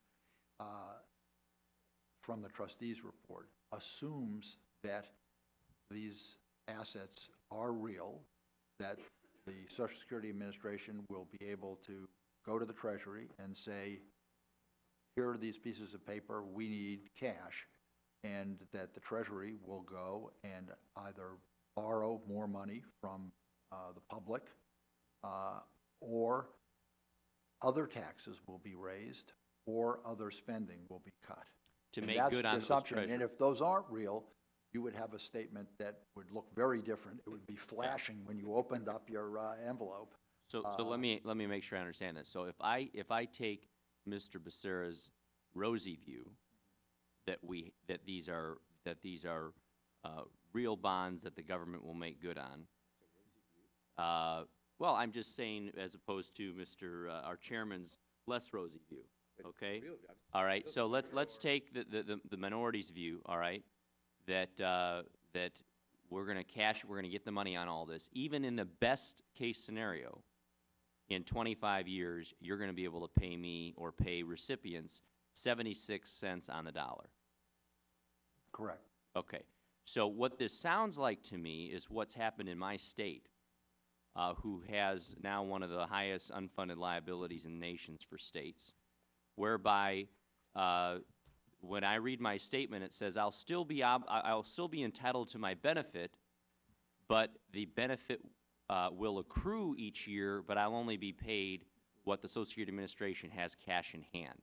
from the trustees' report assumes that these assets are real, that the Social Security Administration will be able to go to the Treasury and say, here are these pieces of paper, we need cash, and that the Treasury will go and either borrow more money from the public or other taxes will be raised or other spending will be cut. To And make that's good the on those assumption. And treasures. if those aren't real, you would have a statement that would look very different. It would be flashing when you opened up your envelope. So let me make sure I understand this. So if I take Mr. Becerra's rosy view that these are real bonds that the government will make good on. Well, I'm just saying as opposed to our chairman's less rosy view. Okay. All right. So let's take the minority's view. All right. That we're going to get the money on all this. Even in the best case scenario, in 25 years, you're going to be able to pay me or pay recipients 76 cents on the dollar. Correct. Okay. So what this sounds like to me is what's happened in my state, who has now one of the highest unfunded liabilities in nations for states, whereby when I read my statement, it says I'll still be entitled to my benefit, but the benefit will accrue each year, but I'll only be paid what the Social Security Administration has cash in hand.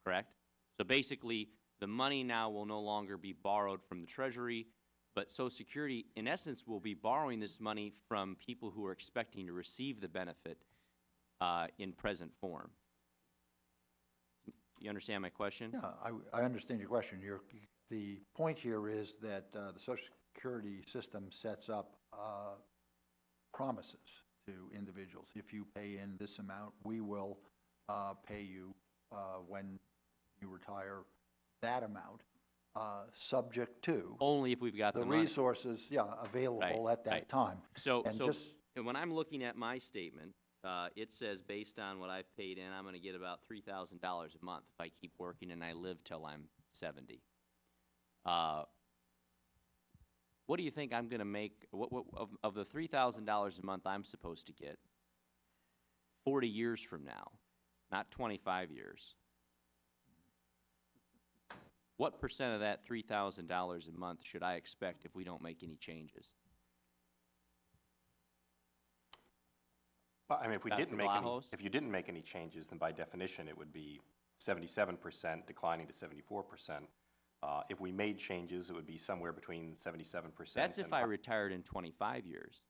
correct? So basically, the money now will no longer be borrowed from the Treasury, but Social Security, in essence, will be borrowing this money from people who are expecting to receive the benefit in present form. You understand my question? Yeah, I understand your question. The point here is that the Social Security system sets up promises to individuals. If you pay in this amount, we will pay you when you retire that amount, subject to Only if we've got the the money. resources, available Right, at that right. time. So, And so just, when I'm looking at my statement, it says based on what I've paid in, I'm going to get about $3,000 a month if I keep working and I live till I'm 70. What do you think I'm going to make, of the $3,000 a month I'm supposed to get 40 years from now, not 25 years? What percent of that $3,000 a month should I expect if we don't make any changes? Well, I mean, if Vlahos? you didn't make any changes, then by definition, it would be 77% declining to 74%. If we made changes, it would be somewhere between 77%. That's if I retired in 25 years.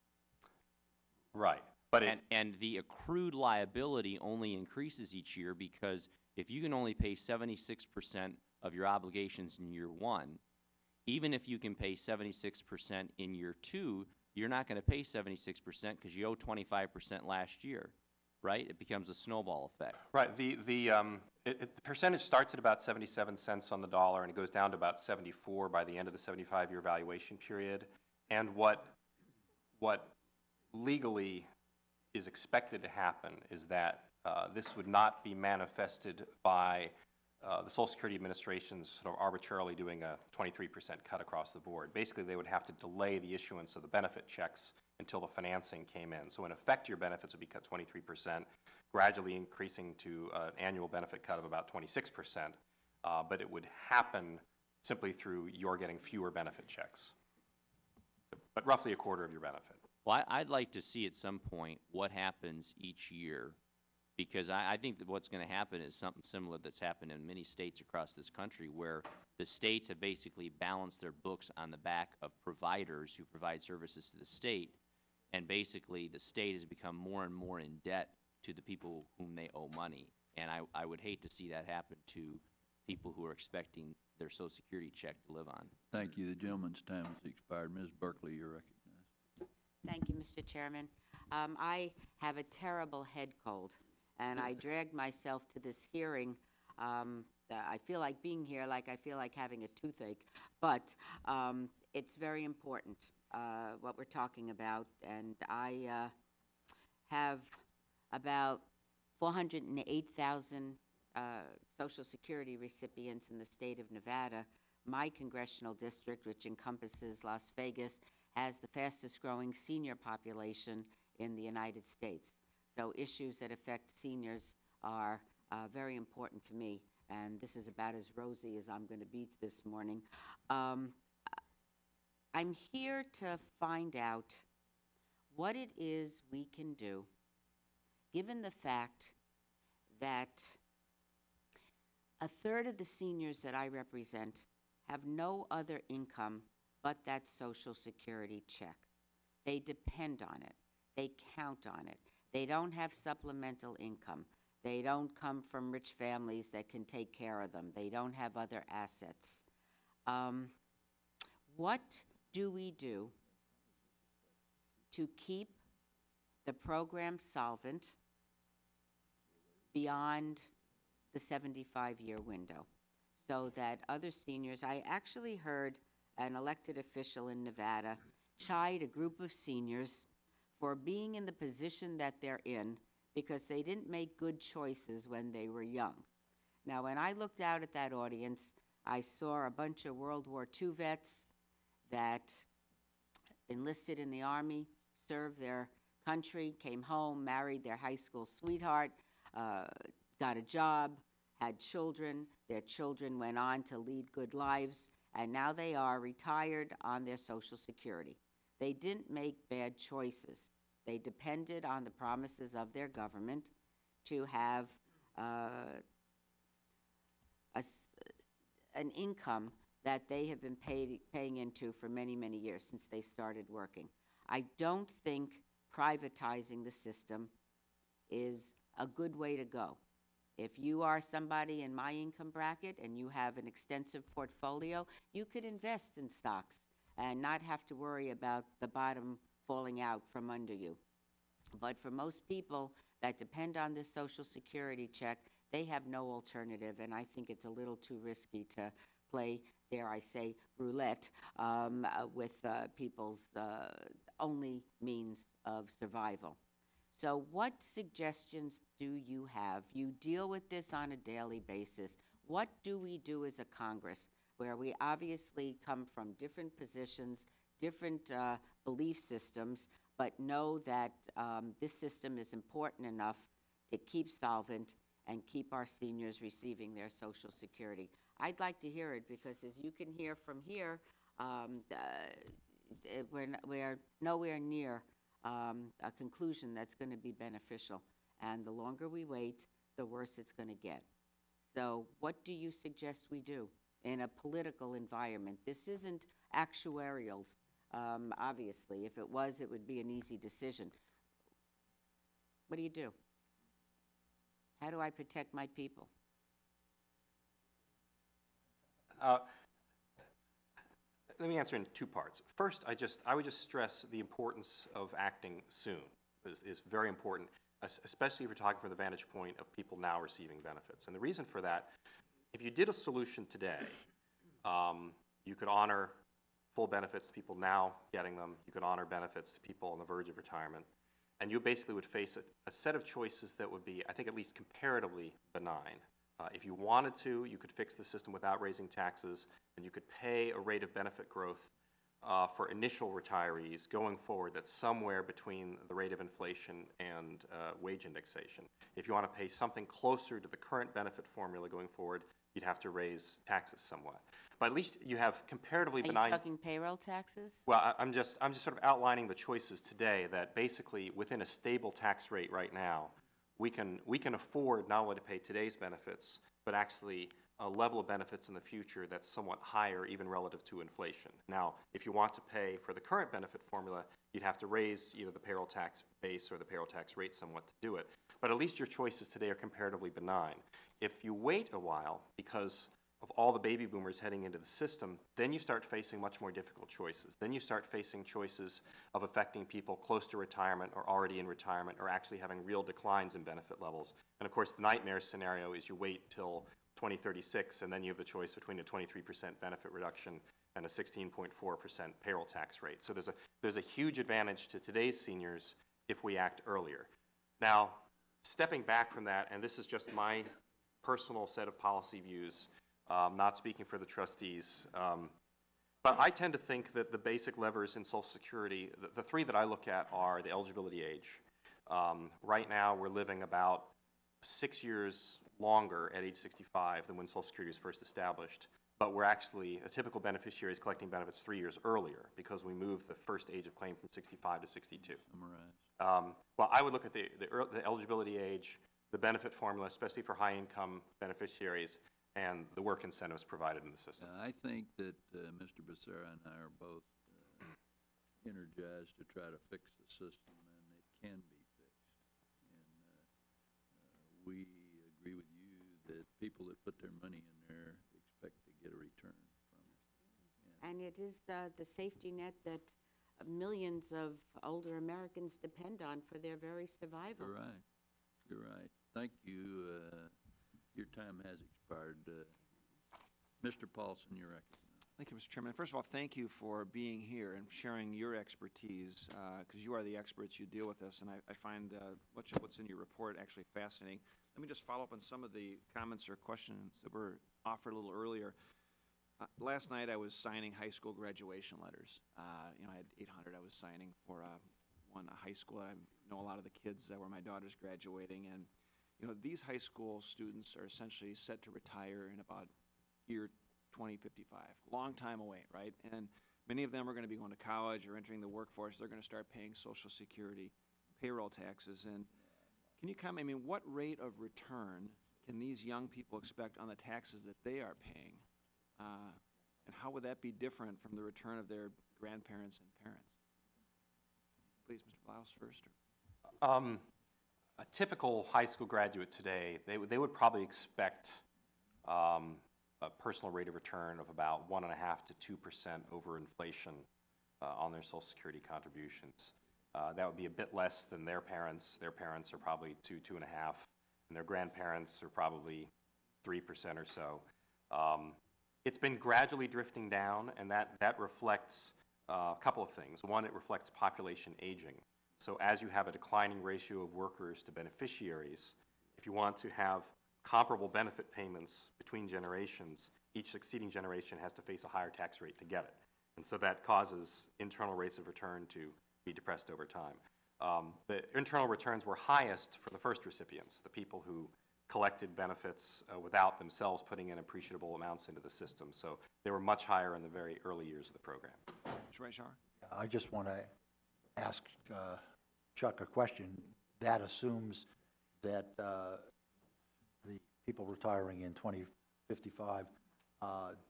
Right, but And the accrued liability only increases each year because if you can only pay 76% of your obligations in year one, even if you can pay 76% in year two, you're not going to pay 76% because you owe 25% last year, right? It becomes a snowball effect. right. The percentage starts at about 77 cents on the dollar, and it goes down to about 74 by the end of the 75-year valuation period. And what legally is expected to happen is that this would not be manifested by the Social Security Administration's sort of arbitrarily doing a 23% cut across the board. Basically, they would have to delay the issuance of the benefit checks until the financing came in. So in effect, your benefits would be cut 23%, gradually increasing to an annual benefit cut of about 26%. But it would happen simply through your getting fewer benefit checks, but roughly a quarter of your benefit. Well, I'd like to see at some point what happens each year, because I think that what's going to happen is something similar that's happened in many states across this country, where the states have basically balanced their books on the back of providers who provide services to the state, and basically the state has become more and more in debt to the people whom they owe money. And I would hate to see that happen to people who are expecting their Social Security check to live on. Thank you. The gentleman's time has expired. Ms. Berkeley, you're recognized. Thank you, Mr. Chairman. I have a terrible head cold, and I dragged myself to this hearing. I feel like being here, like I feel like having a toothache, but it's very important, what we're talking about, and I have about 408,000 Social Security recipients in the state of Nevada. My congressional district, which encompasses Las Vegas, has the fastest growing senior population in the United States. So issues that affect seniors are very important to me, and this is about as rosy as I'm going to be this morning. I'm here to find out what it is we can do, given the fact that a third of the seniors that I represent have no other income but that Social Security check. They depend on it. They count on it. They don't have supplemental income. They don't come from rich families that can take care of them. They don't have other assets. What do we do to keep the program solvent beyond the 75-year window so that other seniors, I actually heard an elected official in Nevada chide a group of seniors for being in the position that they're in because they didn't make good choices when they were young. Now, when I looked out at that audience, I saw a bunch of World War II vets that enlisted in the Army, served their country, came home, married their high school sweetheart, got a job, had children. Their children went on to lead good lives, and now they are retired on their Social Security. They didn't make bad choices. They depended on the promises of their government to have an income that they have been paying into for many, many years since they started working. I don't think privatizing the system is a good way to go. If you are somebody in my income bracket and you have an extensive portfolio, you could invest in stocks and not have to worry about the bottom falling out from under you. But for most people that depend on this Social Security check, they have no alternative, and I think it's a little too risky to play, dare I say, roulette with people's only means of survival. So what suggestions do you have? You deal with this on a daily basis. What do we do as a Congress, where we obviously come from different positions, different belief systems, but know that this system is important enough to keep solvent and keep our seniors receiving their Social Security? I'd like to hear it, because as you can hear from here, we're nowhere near a conclusion that's going to be beneficial. And the longer we wait, the worse it's going to get. So what do you suggest we do in a political environment? This isn't actuarials, obviously. If it was, it would be an easy decision. What do you do? How do I protect my people? Let me answer in two parts. First, I would just stress the importance of acting soon is very important, especially if you're talking from the vantage point of people now receiving benefits. And the reason for that, if you did a solution today, you could honor full benefits to people now getting them. You could honor benefits to people on the verge of retirement. And you basically would face a set of choices that would be, I think, at least comparatively benign. If you wanted to, you could fix the system without raising taxes, and you could pay a rate of benefit growth for initial retirees going forward that's somewhere between the rate of inflation and wage indexation. If you want to pay something closer to the current benefit formula going forward, you'd have to raise taxes somewhat. But at least you have comparatively benign... Are you talking payroll taxes? Well, I'm just sort of outlining the choices today that basically within a stable tax rate right now, we can afford not only to pay today's benefits, but actually a level of benefits in the future that's somewhat higher even relative to inflation. Now, if you want to pay for the current benefit formula, you'd have to raise either the payroll tax base or the payroll tax rate somewhat to do it. But at least your choices today are comparatively benign. If you wait a while because of all the baby boomers heading into the system, then you start facing much more difficult choices. Then you start facing choices of affecting people close to retirement or already in retirement or actually having real declines in benefit levels. And of course, the nightmare scenario is you wait till 2036 and then you have the choice between a 23% benefit reduction and a 16.4% payroll tax rate. So there's a huge advantage to today's seniors if we act earlier. Now, stepping back from that, and this is just my personal set of policy views, not speaking for the trustees, but I tend to think that the basic levers in Social Security, the three that I look at are the eligibility age. Right now, we're living about 6 years longer at age 65 than when Social Security was first established, but we're actually, a typical beneficiary is collecting benefits 3 years earlier because we moved the first age of claim from 65 to 62. Well, I would look at the eligibility age, the benefit formula, especially for high-income beneficiaries, and the work incentives provided in the system. I think that Mr. Becerra and I are both energized to try to fix the system, and it can be fixed. And we agree with you that people that put their money in there expect to get a return from it. And it is the safety net that millions of older Americans depend on for their very survival. You're right. You're right. Thank you. Your time has expired. Mr. Paulson, you're recognized. Thank you, Mr. Chairman. First of all, thank you for being here and sharing your expertise, because you are the experts. You deal with this, and I find much of what's in your report actually fascinating. Let me just follow up on some of the comments or questions that were offered a little earlier. Last night, I was signing high school graduation letters. I had 800 I was signing for one high school. I know a lot of the kids where my daughter's graduating, and these high school students are essentially set to retire in about year 2055, long time away, right? And many of them are going to be going to college or entering the workforce. They're going to start paying Social Security payroll taxes. And can you comment, what rate of return can these young people expect on the taxes that they are paying? And how would that be different from the return of their grandparents and parents? Please, Mr. Blouse first. A typical high school graduate today, they would probably expect a personal rate of return of about 1.5% to 2% over inflation on their Social Security contributions. That would be a bit less than their parents. Their parents are probably 2.5%, and their grandparents are probably 3% or so. It's been gradually drifting down, and that reflects a couple of things. One, it reflects population aging. So as you have a declining ratio of workers to beneficiaries, if you want to have comparable benefit payments between generations, each succeeding generation has to face a higher tax rate to get it. And so that causes internal rates of return to be depressed over time. The internal returns were highest for the first recipients, the people who collected benefits without themselves putting in appreciable amounts into the system. So they were much higher in the very early years of the program. Mr. Rayshar? I just want to ask Chuck a question. That assumes that the people retiring in 2055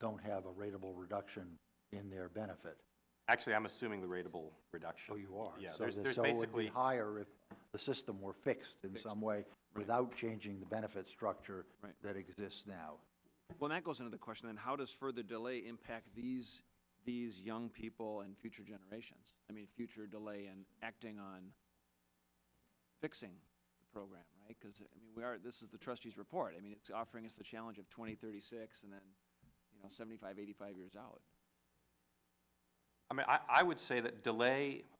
don't have a rateable reduction in their benefit. Actually, I'm assuming the rateable reduction. Oh, you are? Yeah, So there's it would basically be higher if the system were fixed in some way without changing the benefit structure that exists now. Well, that goes into the question then, how does further delay impact these young people and future generations? I mean, future delay in acting on fixing the program, right? Because, I mean, this is the trustees' report. I mean, it's offering us the challenge of 2036 and then, 75, 85 years out. I mean, I would say that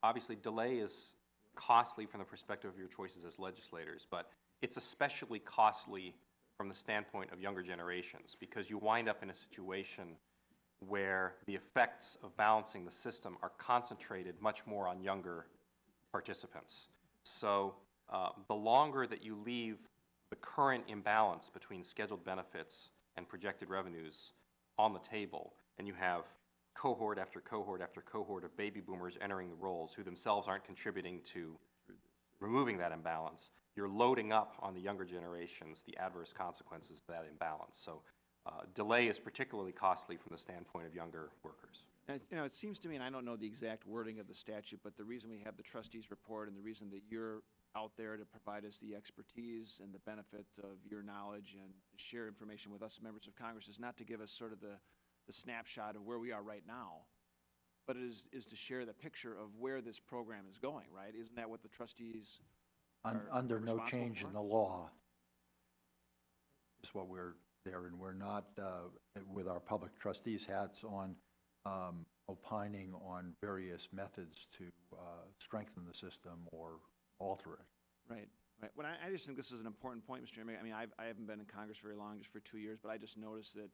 obviously delay is costly from the perspective of your choices as legislators, but it's especially costly from the standpoint of younger generations, because you wind up in a situation where the effects of balancing the system are concentrated much more on younger participants. So the longer that you leave the current imbalance between scheduled benefits and projected revenues on the table, and you have cohort after cohort after cohort of baby boomers entering the rolls who themselves aren't contributing to removing that imbalance, you're loading up on the younger generations the adverse consequences of that imbalance. So delay is particularly costly from the standpoint of younger workers. Now, it seems to me, and I don't know the exact wording of the statute, but the reason we have the trustees' report and the reason that you're out there to provide us the expertise and the benefit of your knowledge and share information with us members of Congress is not to give us sort of the snapshot of where we are right now, but it is to share the picture of where this program is going, right? Isn't that what the trustees are Under no responsible change for? in the law is what we're there, and we're not, with our public trustees hats on, opining on various methods to strengthen the system or alter it. Right. Well, I just think this is an important point, Mr. Chairman. I mean, I haven't been in Congress very long, just for 2 years, but I just noticed that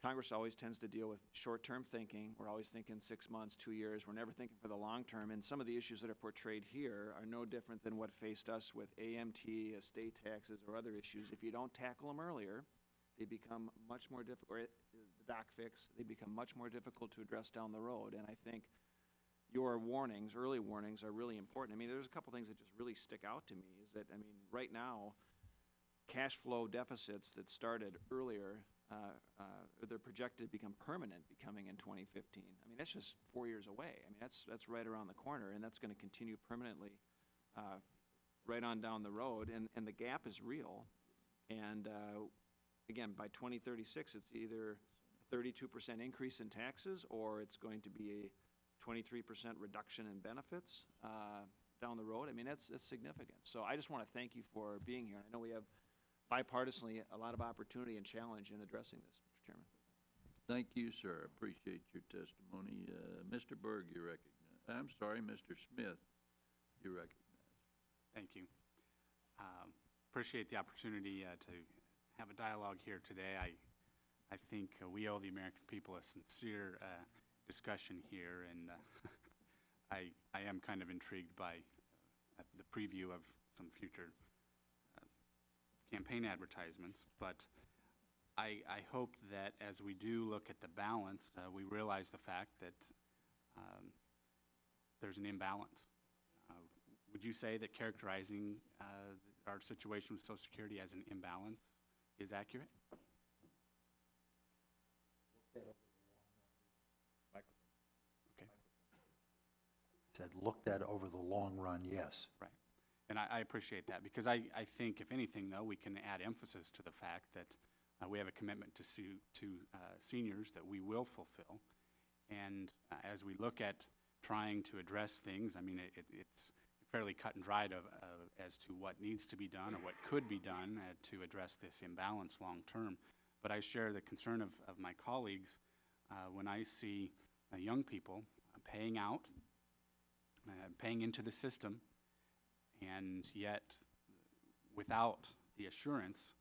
Congress always tends to deal with short-term thinking. We're always thinking 6 months, 2 years. We're never thinking for the long term. And some of the issues that are portrayed here are no different than what faced us with AMT, estate taxes, or other issues. If you don't tackle them earlier, they become much more difficult, or the doc fix, they become much more difficult to address down the road. And I think your warnings, early warnings, are really important. I mean, there's a couple things that just really stick out to me is that, I mean, right now, cash flow deficits that started earlier, they're projected to become permanent becoming in 2015. I mean, that's just 4 years away. I mean, that's right around the corner, and that's going to continue permanently right on down the road, and the gap is real. And again, by 2036, it's either a 32% increase in taxes or it's going to be a 23% reduction in benefits down the road. I mean, that's significant. So I just want to thank you for being here. I know we have bipartisanly a lot of opportunity and challenge in addressing this, Mr. Chairman. Thank you, sir. Appreciate your testimony. Mr. Berg, you recognize. I'm sorry, Mr. Smith, you recognize. Thank you. Appreciate the opportunity to have a dialogue here today. I think we owe the American people a sincere discussion here, and I am kind of intrigued by the preview of some future campaign advertisements, but I hope that as we do look at the balance, we realize the fact that there's an imbalance. Would you say that characterizing our situation with Social Security as an imbalance is accurate? Okay. Said looked at over the long run, yes. Right. And I appreciate that, because I think, if anything, though, we can add emphasis to the fact that we have a commitment to seniors that we will fulfill. And as we look at trying to address things, I mean, it's fairly cut and dried as to what needs to be done or what could be done to address this imbalance long term. But I share the concern of my colleagues when I see young people paying out, paying into the system, and yet without the assurance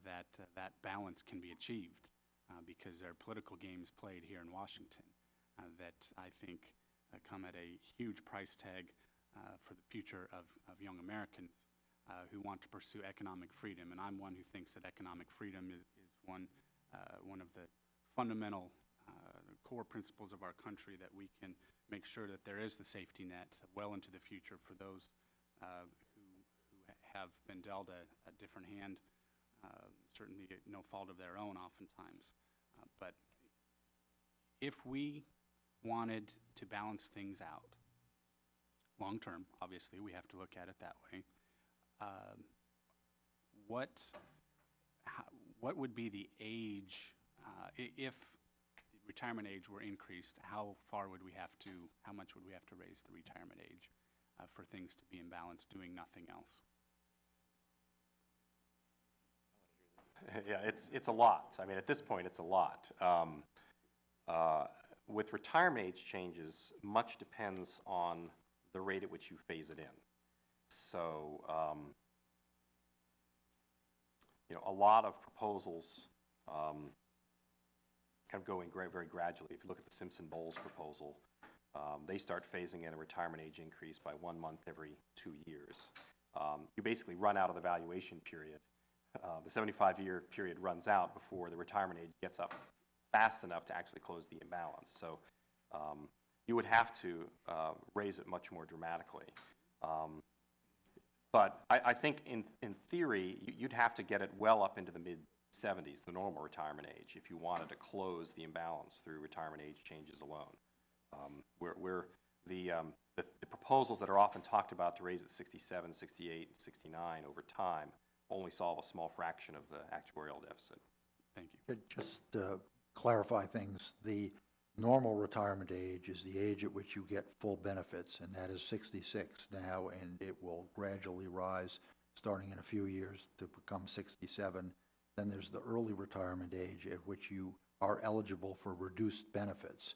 that that balance can be achieved, because there are political games played here in Washington that I think come at a huge price tag for the future of young Americans who want to pursue economic freedom. And I'm one who thinks that economic freedom is one of the fundamental core principles of our country, that we can make sure that there is the safety net well into the future for those who have been dealt a different hand, certainly no fault of their own oftentimes. But if we wanted to balance things out long term, obviously we have to look at it that way, what would be the age, if the retirement age were increased, how much would we have to raise the retirement age for things to be in balance, doing nothing else? Yeah, it's a lot. I mean, at this point, it's a lot. With retirement age changes, much depends on the rate at which you phase it in. So, a lot of proposals kind of going very gradually. If you look at the Simpson-Bowles proposal, they start phasing in a retirement age increase by 1 month every 2 years. You basically run out of the valuation period. The 75-year period runs out before the retirement age gets up fast enough to actually close the imbalance. So you would have to raise it much more dramatically. But I think in theory, you'd have to get it well up into the mid-70s, the normal retirement age, if you wanted to close the imbalance through retirement age changes alone. The proposals that are often talked about to raise it 67, 68, 69 over time only solve a small fraction of the actuarial deficit. Thank you. Just to clarify things, the normal retirement age is the age at which you get full benefits, and that is 66 now, and it will gradually rise starting in a few years to become 67. Then there's the early retirement age at which you are eligible for reduced benefits.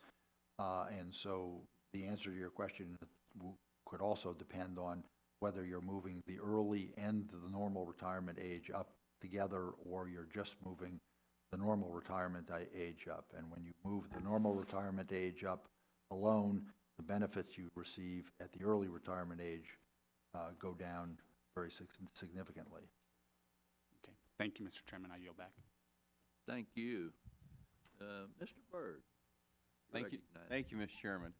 And so the answer to your question could also depend on whether you're moving the early and the normal retirement age up together, or you're just moving the normal retirement age up. And when you move the normal retirement age up alone, the benefits you receive at the early retirement age go down very significantly. Okay. Thank you, Mr. Chairman. I yield back. Thank you. Mr. Byrd. Thank you, Mr. Chairman.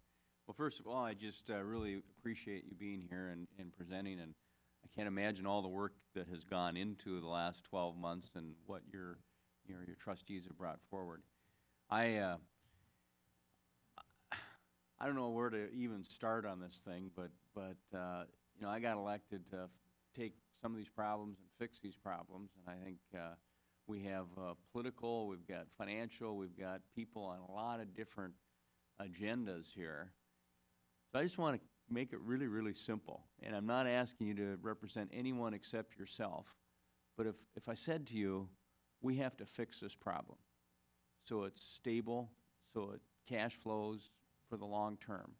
Well, first of all, I just really appreciate you being here and presenting, and I can't imagine all the work that has gone into the last 12 months and what your trustees have brought forward. I don't know where to even start on this thing, but I got elected to take some of these problems and fix these problems, and I think we have political, we've got financial, we've got people on a lot of different agendas here. So I just want to make it really, really simple, and I'm not asking you to represent anyone except yourself, but if I said to you, we have to fix this problem so it's stable, so it cash flows for the long term,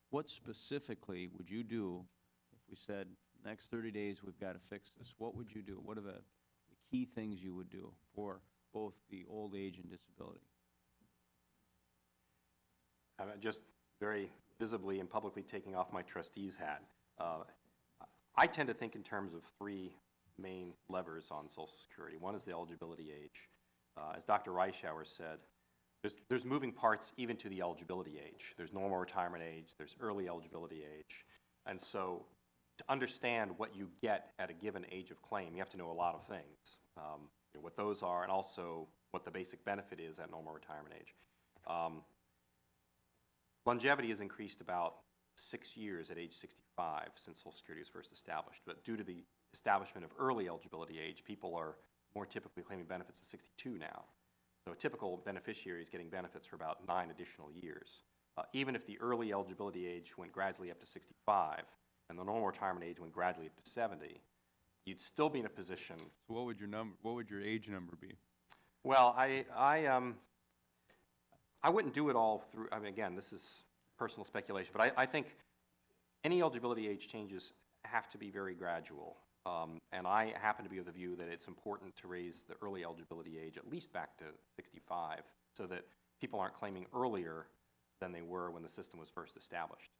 what specifically would you do if we said, next 30 days we've got to fix this? What would you do? What are the key things you would do for both the old age and disability? I'm just very visibly and publicly taking off my trustee's hat. I tend to think in terms of 3 main levers on Social Security. One is the eligibility age. As Dr. Reischauer said, there's moving parts even to the eligibility age. There's normal retirement age, there's early eligibility age. And so to understand what you get at a given age of claim, you have to know a lot of things. what those are, and also what the basic benefit is at normal retirement age. Longevity has increased about 6 years at age 65 since Social Security was first established. But due to the establishment of early eligibility age, people are more typically claiming benefits at 62 now. So a typical beneficiary is getting benefits for about 9 additional years. Even if the early eligibility age went gradually up to 65 and the normal retirement age went gradually up to 70, you'd still be in a position. So what would your age number be? Well, I wouldn't do it all through, I mean, again, this is personal speculation, but I think any eligibility age changes have to be very gradual. And I happen to be of the view that it's important to raise the early eligibility age at least back to 65 so that people aren't claiming earlier than they were when the system was first established.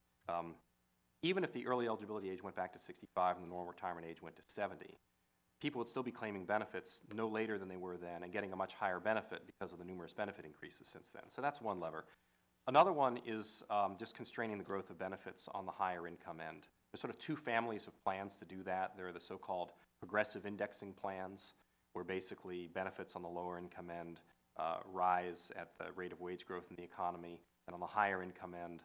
Even if the early eligibility age went back to 65 and the normal retirement age went to 70, people would still be claiming benefits no later than they were then and getting a much higher benefit because of the numerous benefit increases since then. So that's one lever. Another one is just constraining the growth of benefits on the higher income end. There's sort of two families of plans to do that. There are the so-called progressive indexing plans, where basically benefits on the lower income end rise at the rate of wage growth in the economy, and on the higher income end,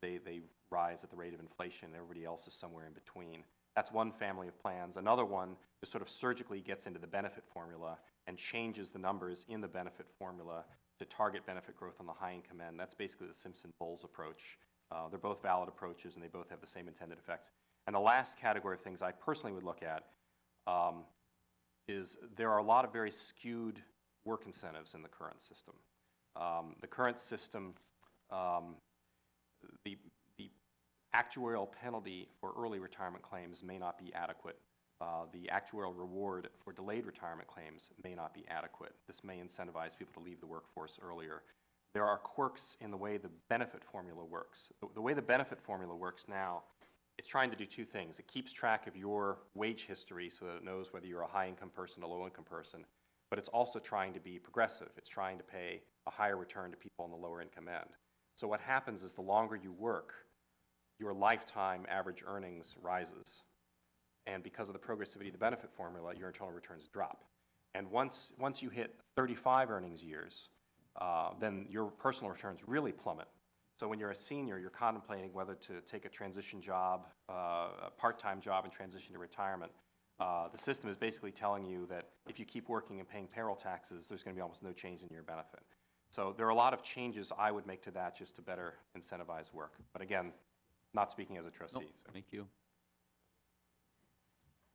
they rise at the rate of inflation. Everybody else is somewhere in between. That's one family of plans. Another one just sort of surgically gets into the benefit formula and changes the numbers in the benefit formula to target benefit growth on the high income end. That's basically the Simpson-Bowles approach. They're both valid approaches, and they both have the same intended effects. And the last category of things I personally would look at is there are a lot of very skewed work incentives in the current system. The current system, the actuarial penalty for early retirement claims may not be adequate. The actuarial reward for delayed retirement claims may not be adequate. This may incentivize people to leave the workforce earlier. There are quirks in the way the benefit formula works. The way the benefit formula works now, it's trying to do two things. It keeps track of your wage history so that it knows whether you're a high-income person or a low-income person, but it's also trying to be progressive. It's trying to pay a higher return to people on the lower income end. So what happens is the longer you work, your lifetime average earnings rises. And because of the progressivity of the benefit formula, your internal returns drop. And once you hit 35 earnings years, then your personal returns really plummet. So when you're a senior, you're contemplating whether to take a transition job, a part-time job and transition to retirement. The system is basically telling you that if you keep working and paying payroll taxes, there's going to be almost no change in your benefit. So there are a lot of changes I would make to that just to better incentivize work. But again, not speaking as a trustee. Nope. So. Thank you.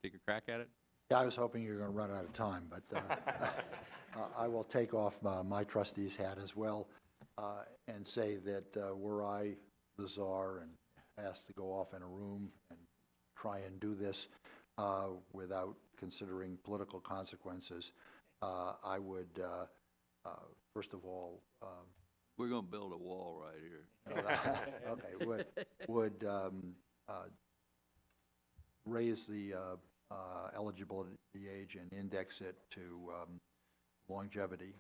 Take a crack at it? Yeah, I was hoping you were going to run out of time, but I will take off my trustee's hat as well and say that were I the czar and asked to go off in a room and try and do this without considering political consequences, I would, first of all, We're going to build a wall right here. okay, would raise the eligibility age and index it to longevity.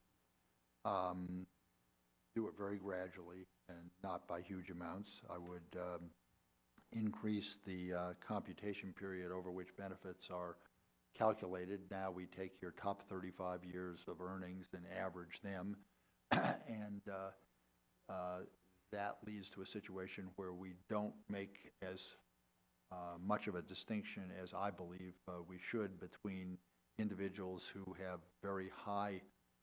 Do it very gradually and not by huge amounts. I would increase the computation period over which benefits are calculated. Now we take your top 35 years of earnings and average them, and that leads to a situation where we don't make as much of a distinction as I believe we should between individuals who have very high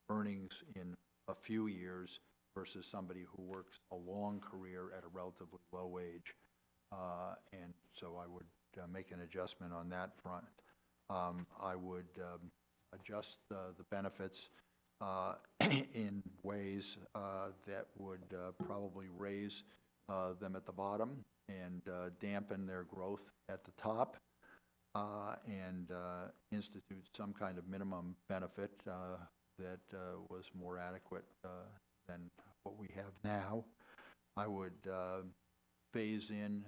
earnings in a few years versus somebody who works a long career at a relatively low age. And so I would make an adjustment on that front. I would adjust the benefits in ways that would probably raise them at the bottom and dampen their growth at the top, and institute some kind of minimum benefit that was more adequate than what we have now. I would phase in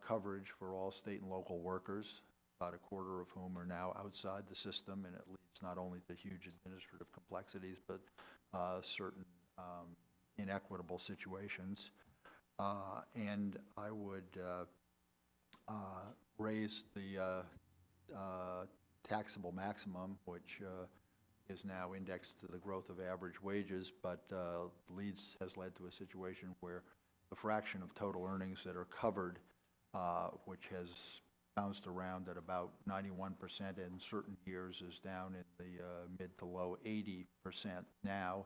coverage for all state and local workers, about a quarter of whom are now outside the system, and it leads not only to huge administrative complexities, but certain inequitable situations. And I would raise the taxable maximum, which is now indexed to the growth of average wages, but has led to a situation where the fraction of total earnings that are covered, which has bounced around at about 91% in certain years, is down in the mid to low 80% now,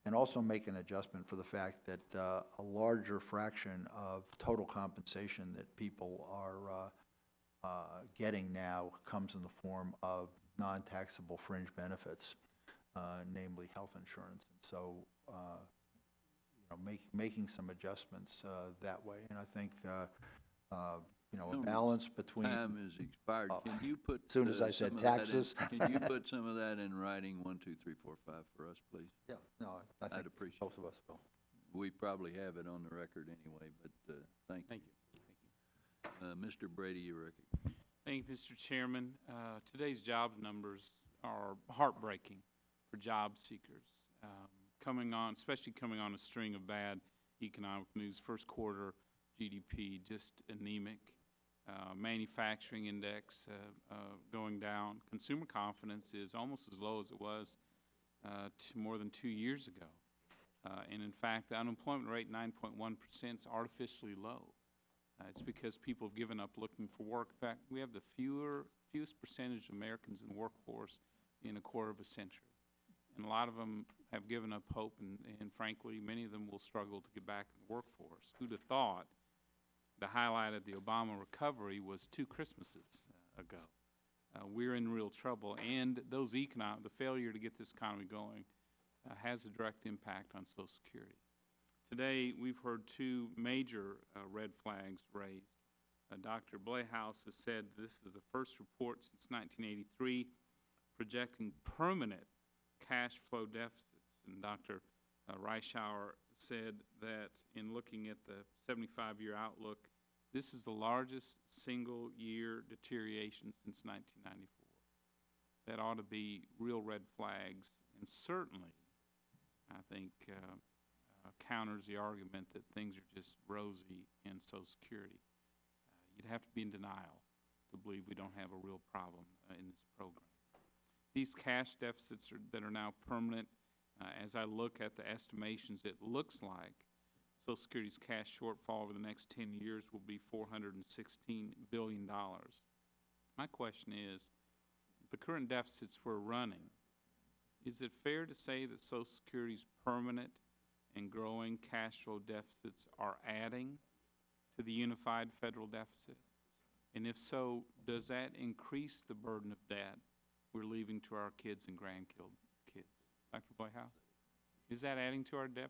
and also make an adjustment for the fact that a larger fraction of total compensation that people are getting now comes in the form of non-taxable fringe benefits, namely health insurance. And so, making some adjustments that way. And I think, a balance between... Time is expired. Can you put... As soon as I said taxes... Can you put some of that in writing, 1, 2, 3, 4, 5 for us, please? Yeah, no, I think I'd appreciate both of us will. We probably have it on the record anyway, but thank you. Thank you. Mr. Brady, you reckon? Thank you, Mr. Chairman. Today's job numbers are heartbreaking for job seekers. Especially coming on a string of bad economic news. First quarter GDP just anemic. Manufacturing index going down. Consumer confidence is almost as low as it was more than 2 years ago. And in fact, the unemployment rate, 9.1%, is artificially low. It's because people have given up looking for work. In fact, we have the fewest percentage of Americans in the workforce in a quarter of a century. And a lot of them have given up hope, and frankly, many of them will struggle to get back in the workforce. Who'd have thought the highlight of the Obama recovery was 2 Christmases ago? We're in real trouble, and the failure to get this economy going has a direct impact on Social Security. Today, we've heard 2 major red flags raised. Dr. Blehaus has said this is the first report since 1983 projecting permanent cash flow deficits. And Dr. Reischauer said that in looking at the 75-year outlook, this is the largest single-year deterioration since 1994. That ought to be real red flags, and certainly, I think, counters the argument that things are just rosy in Social Security. You'd have to be in denial to believe we don't have a real problem in this program. These cash deficits that are now permanent, as I look at the estimations, it looks like Social Security's cash shortfall over the next 10 years will be $416 billion. My question is, the current deficits we're running, is it fair to say that Social Security's permanent and growing cash flow deficits are adding to the unified federal deficit? And if so, does that increase the burden of debt we're leaving to our kids and grandkids? Dr. Blehaus, is that adding to our debt?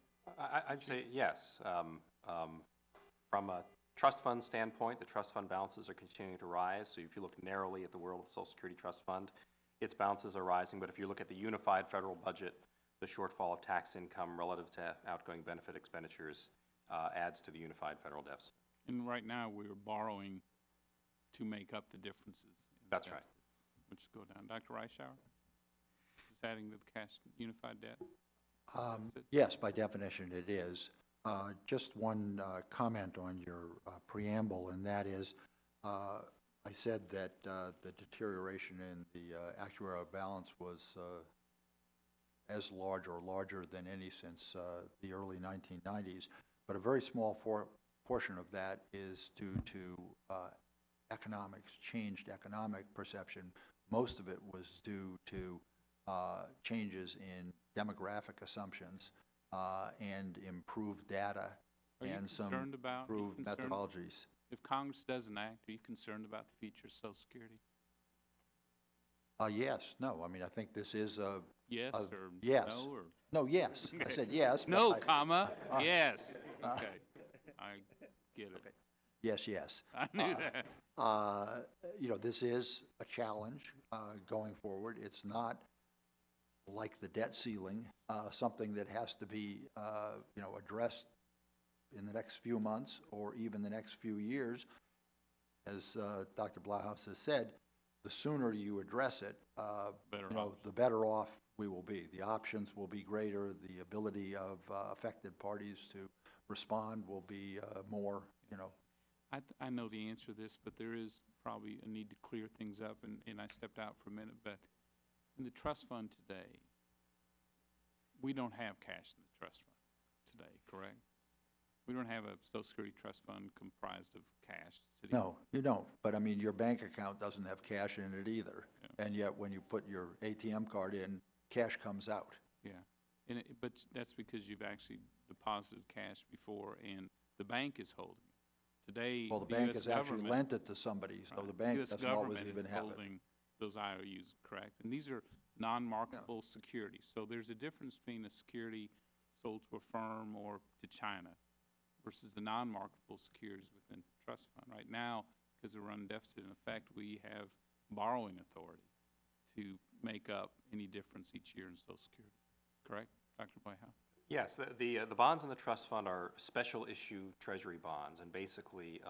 I'd say yes. From a trust fund standpoint, the trust fund balances are continuing to rise. So if you look narrowly at the world of the Social Security Trust Fund, its balances are rising. But if you look at the unified federal budget, the shortfall of tax income relative to outgoing benefit expenditures adds to the unified federal deficit. And right now, we're borrowing to make up the differences in That's deficits, right. which go down. Dr. Reischauer, is adding to the cash unified debt? Yes, by definition it is. Just one comment on your preamble, and that is, I said that the deterioration in the actuarial balance was as large or larger than any since the early 1990s, but a very small portion of that is due to economics, changed economic perception. Most of it was due to changes in demographic assumptions and improved data and some improved methodologies. If Congress doesn't act, are you concerned about the future of Social Security? Yes. No. I mean, I think this is a... Yes or yes. no? Or? No, yes. Okay. I said yes. No, comma, yes. Okay. I get it. Okay. Yes, yes. I knew that. This is a challenge going forward. It's not like the debt ceiling, something that has to be, addressed in the next few months or even the next few years. As Dr. Blehaus has said, the sooner you address it, the better off we will be. The options will be greater. The ability of affected parties to respond will be more, I know the answer to this, but there is probably a need to clear things up, and I stepped out for a minute, but in the trust fund today, we don't have cash in the trust fund today, correct? We don't have a Social Security trust fund comprised of cash sitting. No, you don't. But I mean, your bank account doesn't have cash in it either. And yet, when you put your ATM card in, cash comes out. Yeah, but that's because you've actually deposited cash before, and the bank is holding it. Today, Well, the US bank has actually government- lent it to somebody, so the bank US doesn't always government even is have it. holding those IOUs, correct? And these are non-marketable securities. So there's a difference between a security sold to a firm or to China versus the non-marketable securities within the trust fund. Right now, because we're running deficit in effect, we have borrowing authority to make up any difference each year in Social Security. Correct, Dr. Playhouse? Yes, the bonds in the trust fund are special issue treasury bonds, and basically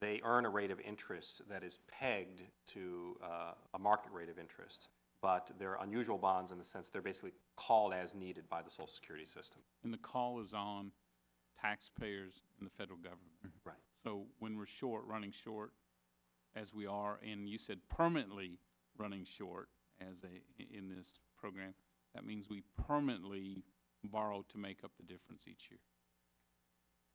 they earn a rate of interest that is pegged to a market rate of interest, but they're unusual bonds in the sense they're basically called as needed by the Social Security system. And the call is on taxpayers and the federal government. Right. So when we're short, running short, as we are, and you said permanently running short as in this program, that means we permanently borrow to make up the difference each year.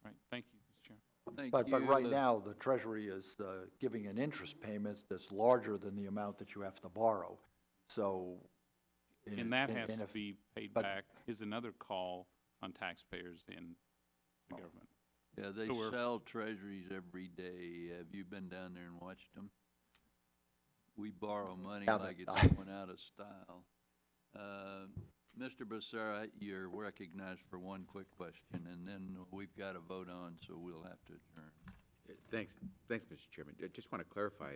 Right, thank you, Mr. Chairman. But right now, the Treasury is giving an interest payment that's larger than the amount that you have to borrow. So. And that has to be paid back is another call on taxpayers and the government. Yeah, they So sell treasuries every day. Have you been down there and watched them? We borrow money Yeah, like but it's going out of style. Mr. Becerra, you're recognized for one quick question, and then we've got to vote on, so we'll have to adjourn. Thanks, Mr. Chairman. I just want to clarify,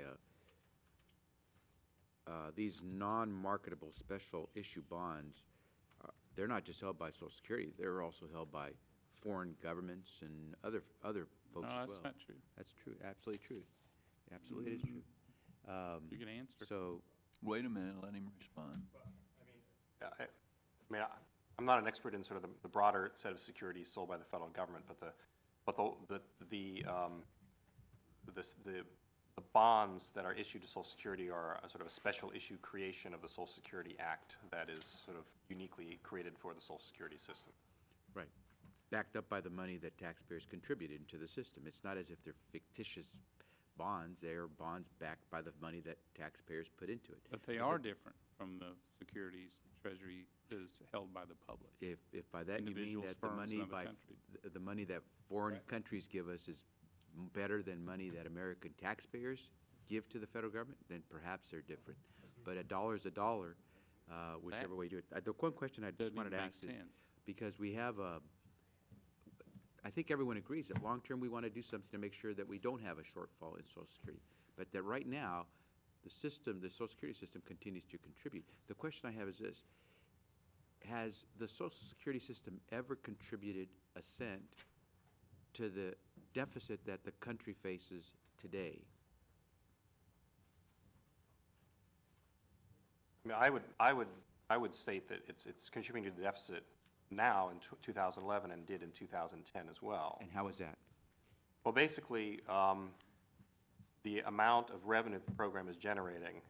these non-marketable special issue bonds, they're not just held by Social Security, they're also held by foreign governments and other folks No, as well. that's not true. That's true, absolutely true. Absolutely, it is true. You can answer. So, Wait a minute, let him respond. I'm not an expert in sort of the broader set of securities sold by the federal government, but the bonds that are issued to Social Security are a sort of a special issue creation of the Social Security Act that is sort of uniquely created for the Social Security system. right, backed up by the money that taxpayers contributed into the system. It's not as if they're fictitious bonds, they are bonds backed by the money that taxpayers put into it. But they are different from the securities the Treasury is held by the public. If by that you mean Individuals, that the firms, money and other countries. the money that foreign countries give us is better than money that American taxpayers give to the federal government, then perhaps they're different. But a dollar is a dollar, whichever way you do it. The one question I just Doesn't wanted to even ask make is, sense. because we have I think everyone agrees that long-term we want to do something to make sure that we don't have a shortfall in Social Security. But that right now, the system, the Social Security system continues to contribute. The question I have is this: has the Social Security system ever contributed a cent to the deficit that the country faces today? I mean, I would state that it's contributing to the deficit now in 2011 and did in 2010 as well. And how is that? Well, basically, the amount of revenue the program is generating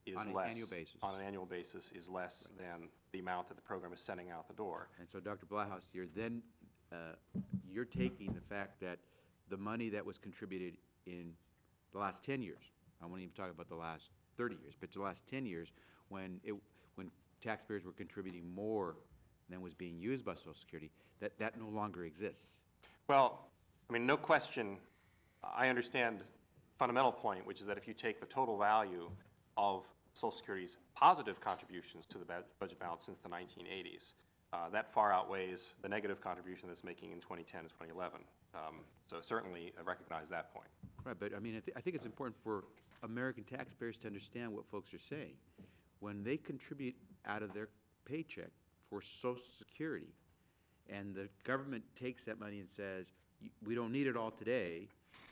is On an less. annual basis. On an annual basis is less than the amount that the program is sending out the door. And so, Dr. Blahouse, you're taking the fact that the money that was contributed in the last 10 years, I won't even talk about the last 30 years, but the last 10 years, when taxpayers were contributing more than was being used by Social Security, that no longer exists. Well, I mean, no question, I understand the fundamental point, which is that if you take the total value of Social Security's positive contributions to the budget balance since the 1980s, that far outweighs the negative contribution that's making in 2010 and 2011. So certainly I recognize that point. Right, but I mean, I think it's important for American taxpayers to understand what folks are saying. When they contribute out of their paycheck for Social Security, and the government takes that money and says, we don't need it all today,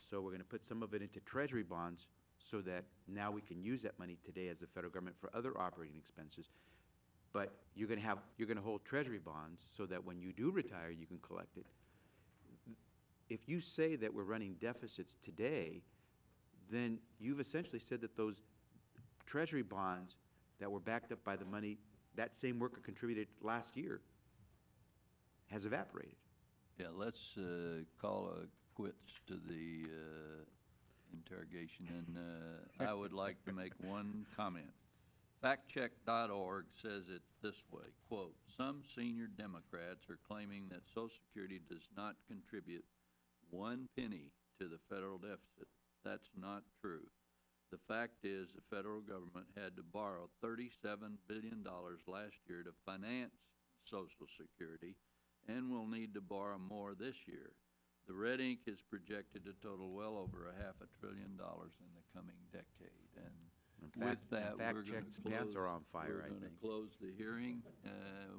so we're going to put some of it into Treasury bonds so that now we can use that money today as the federal government for other operating expenses. But you're going to hold Treasury bonds so that when you do retire, you can collect it. If you say that we're running deficits today, then you've essentially said that those Treasury bonds that were backed up by the money that same worker contributed last year has evaporated. Yeah, let's call a quits to the interrogation, and I would like to make one comment. FactCheck.org says it this way, quote, "Some senior Democrats are claiming that Social Security does not contribute 1 penny to the federal deficit. That's not true. The fact is the federal government had to borrow $37 billion last year to finance Social Security and will need to borrow more this year. The red ink is projected to total well over $500 billion in the coming decade." And with that, we're going Fact-check's to pants close. are on fire, We're I going to think. close the hearing.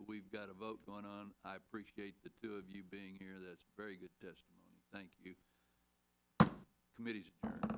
We've got a vote going on. I appreciate the two of you being here. That's very good testimony. Thank you. Committee's adjourned.